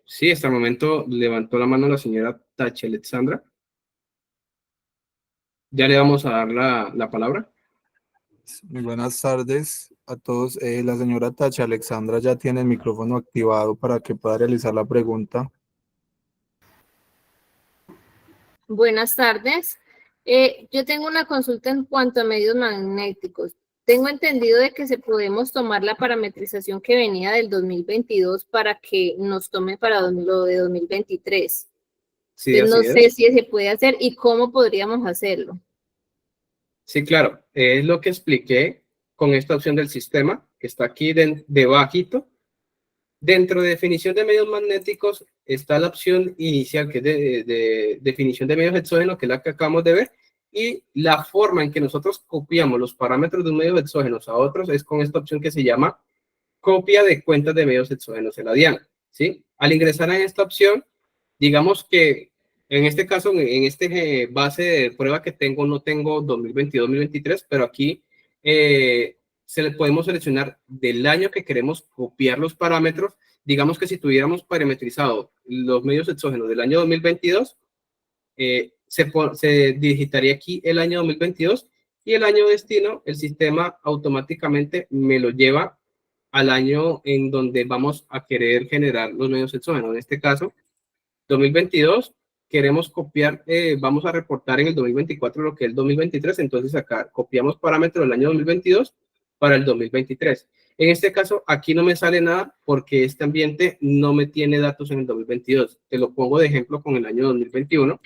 Sí, hasta el momento levantó la mano la señora Tachi Alexandra. Ya le vamos a dar la palabra. Muy buenas tardes a todos. La señora Tacha Alexandra ya tiene el micrófono activado para que pueda realizar la pregunta. Buenas tardes. Yo tengo una consulta en cuanto a medios magnéticos. Tengo entendido de que se podemos tomar la parametrización que venía del 2022 para que nos tome para lo de 2023. Sí, Entonces, así no sé es. si se puede hacer y cómo podríamos hacerlo. Sí, claro. Es lo que expliqué con esta opción del sistema, que está aquí debajito. Dentro de definición de medios magnéticos está la opción inicial, que es de definición de medios exógenos, que es la que acabamos de ver, y la forma en que nosotros copiamos los parámetros de un medio exógenos a otros es con esta opción que se llama copia de cuentas de medios exógenos en la DIAN, ¿sí? Al ingresar en esta opción, digamos que en este caso, en este base de prueba que tengo, no tengo 2022-2023, pero aquí se le podemos seleccionar del año que queremos copiar los parámetros. Digamos que si tuviéramos parametrizado los medios exógenos del año 2022, se digitaría aquí el año 2022 y el año destino, el sistema automáticamente me lo lleva al año en donde vamos a querer generar los medios exógenos. En este caso, 2022, queremos copiar, vamos a reportar en el 2024 lo que es el 2023, entonces acá copiamos parámetros del año 2022 para el 2023. En este caso, aquí no me sale nada porque este ambiente no me tiene datos en el 2022. Te lo pongo de ejemplo con el año 2021,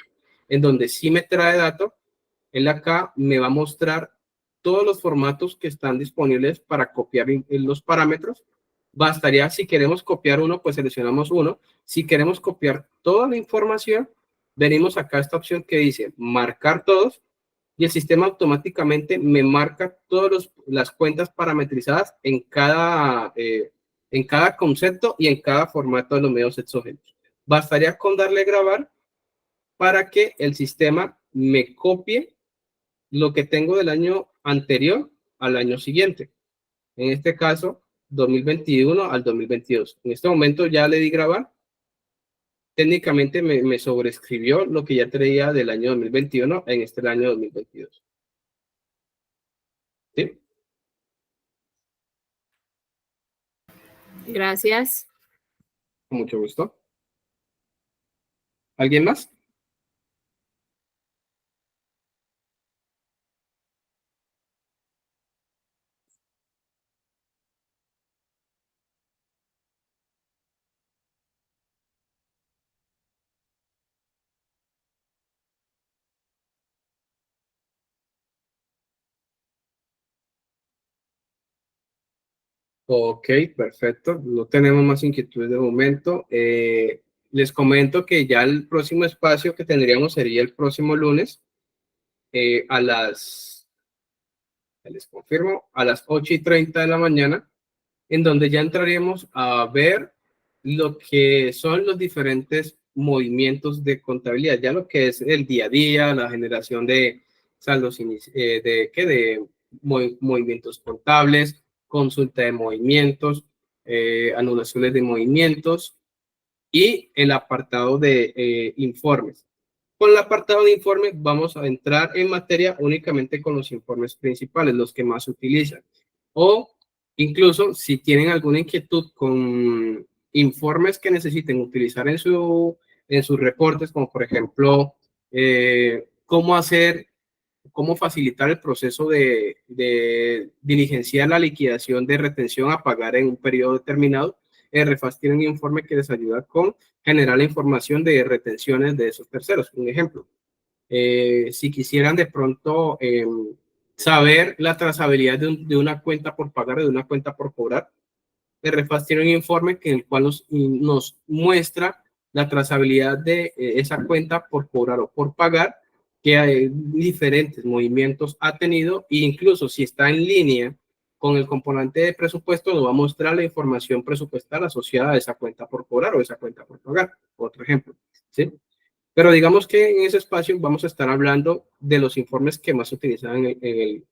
en donde sí me trae datos. Él acá me va a mostrar todos los formatos que están disponibles para copiar los parámetros. Bastaría, si queremos copiar uno, pues seleccionamos uno. Si queremos copiar toda la información, venimos acá a esta opción que dice marcar todos y el sistema automáticamente me marca todas las cuentas parametrizadas en cada concepto y en cada formato de los medios exógenos. Bastaría con darle grabar para que el sistema me copie lo que tengo del año anterior al año siguiente. En este caso, 2021 al 2022. En este momento ya le di grabar. Técnicamente me sobrescribió lo que ya traía del año 2021 en este año 2022. ¿Sí? Gracias. Con mucho gusto. ¿Alguien más? Ok, perfecto. No tenemos más inquietudes de momento. Les comento que ya el próximo espacio que tendríamos sería el próximo lunes a les confirmo, a las 8:30 de la mañana, en donde ya entraríamos a ver lo que son los diferentes movimientos de contabilidad, ya lo que es el día a día, la generación de saldos de movimientos contables, consulta de movimientos, anulaciones de movimientos y el apartado de informes. Con el apartado de informes vamos a entrar en materia únicamente con los informes principales, los que más se utilizan. O incluso si tienen alguna inquietud con informes que necesiten utilizar en sus reportes, como por ejemplo, cómo facilitar el proceso de diligenciar la liquidación de retención a pagar en un periodo determinado. RFAS tiene un informe que les ayuda con generar la información de retenciones de esos terceros. Un ejemplo, si quisieran de pronto saber la trazabilidad de una cuenta por pagar o de una cuenta por cobrar, RFAS tiene un informe en el cual nos muestra la trazabilidad de esa cuenta por cobrar o por pagar, que hay diferentes movimientos ha tenido, e incluso si está en línea con el componente de presupuesto, nos va a mostrar la información presupuestal asociada a esa cuenta por cobrar o esa cuenta por pagar, otro ejemplo, ¿sí? Pero digamos que en ese espacio vamos a estar hablando de los informes que más se utilizan en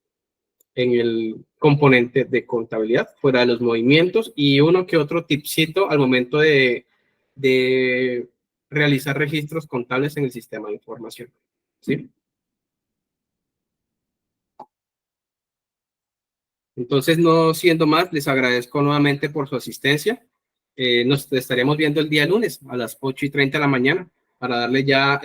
el componente de contabilidad, fuera de los movimientos, y uno que otro tipcito al momento de realizar registros contables en el sistema de información. ¿Sí? Entonces, no siendo más, les agradezco nuevamente por su asistencia. Nos estaremos viendo el día lunes a las 8:30 de la mañana para darle ya,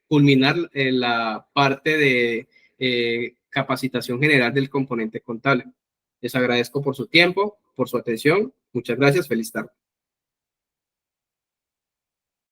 culminar la parte de capacitación general del componente contable. Les agradezco por su tiempo, por su atención. Muchas gracias. Feliz tarde.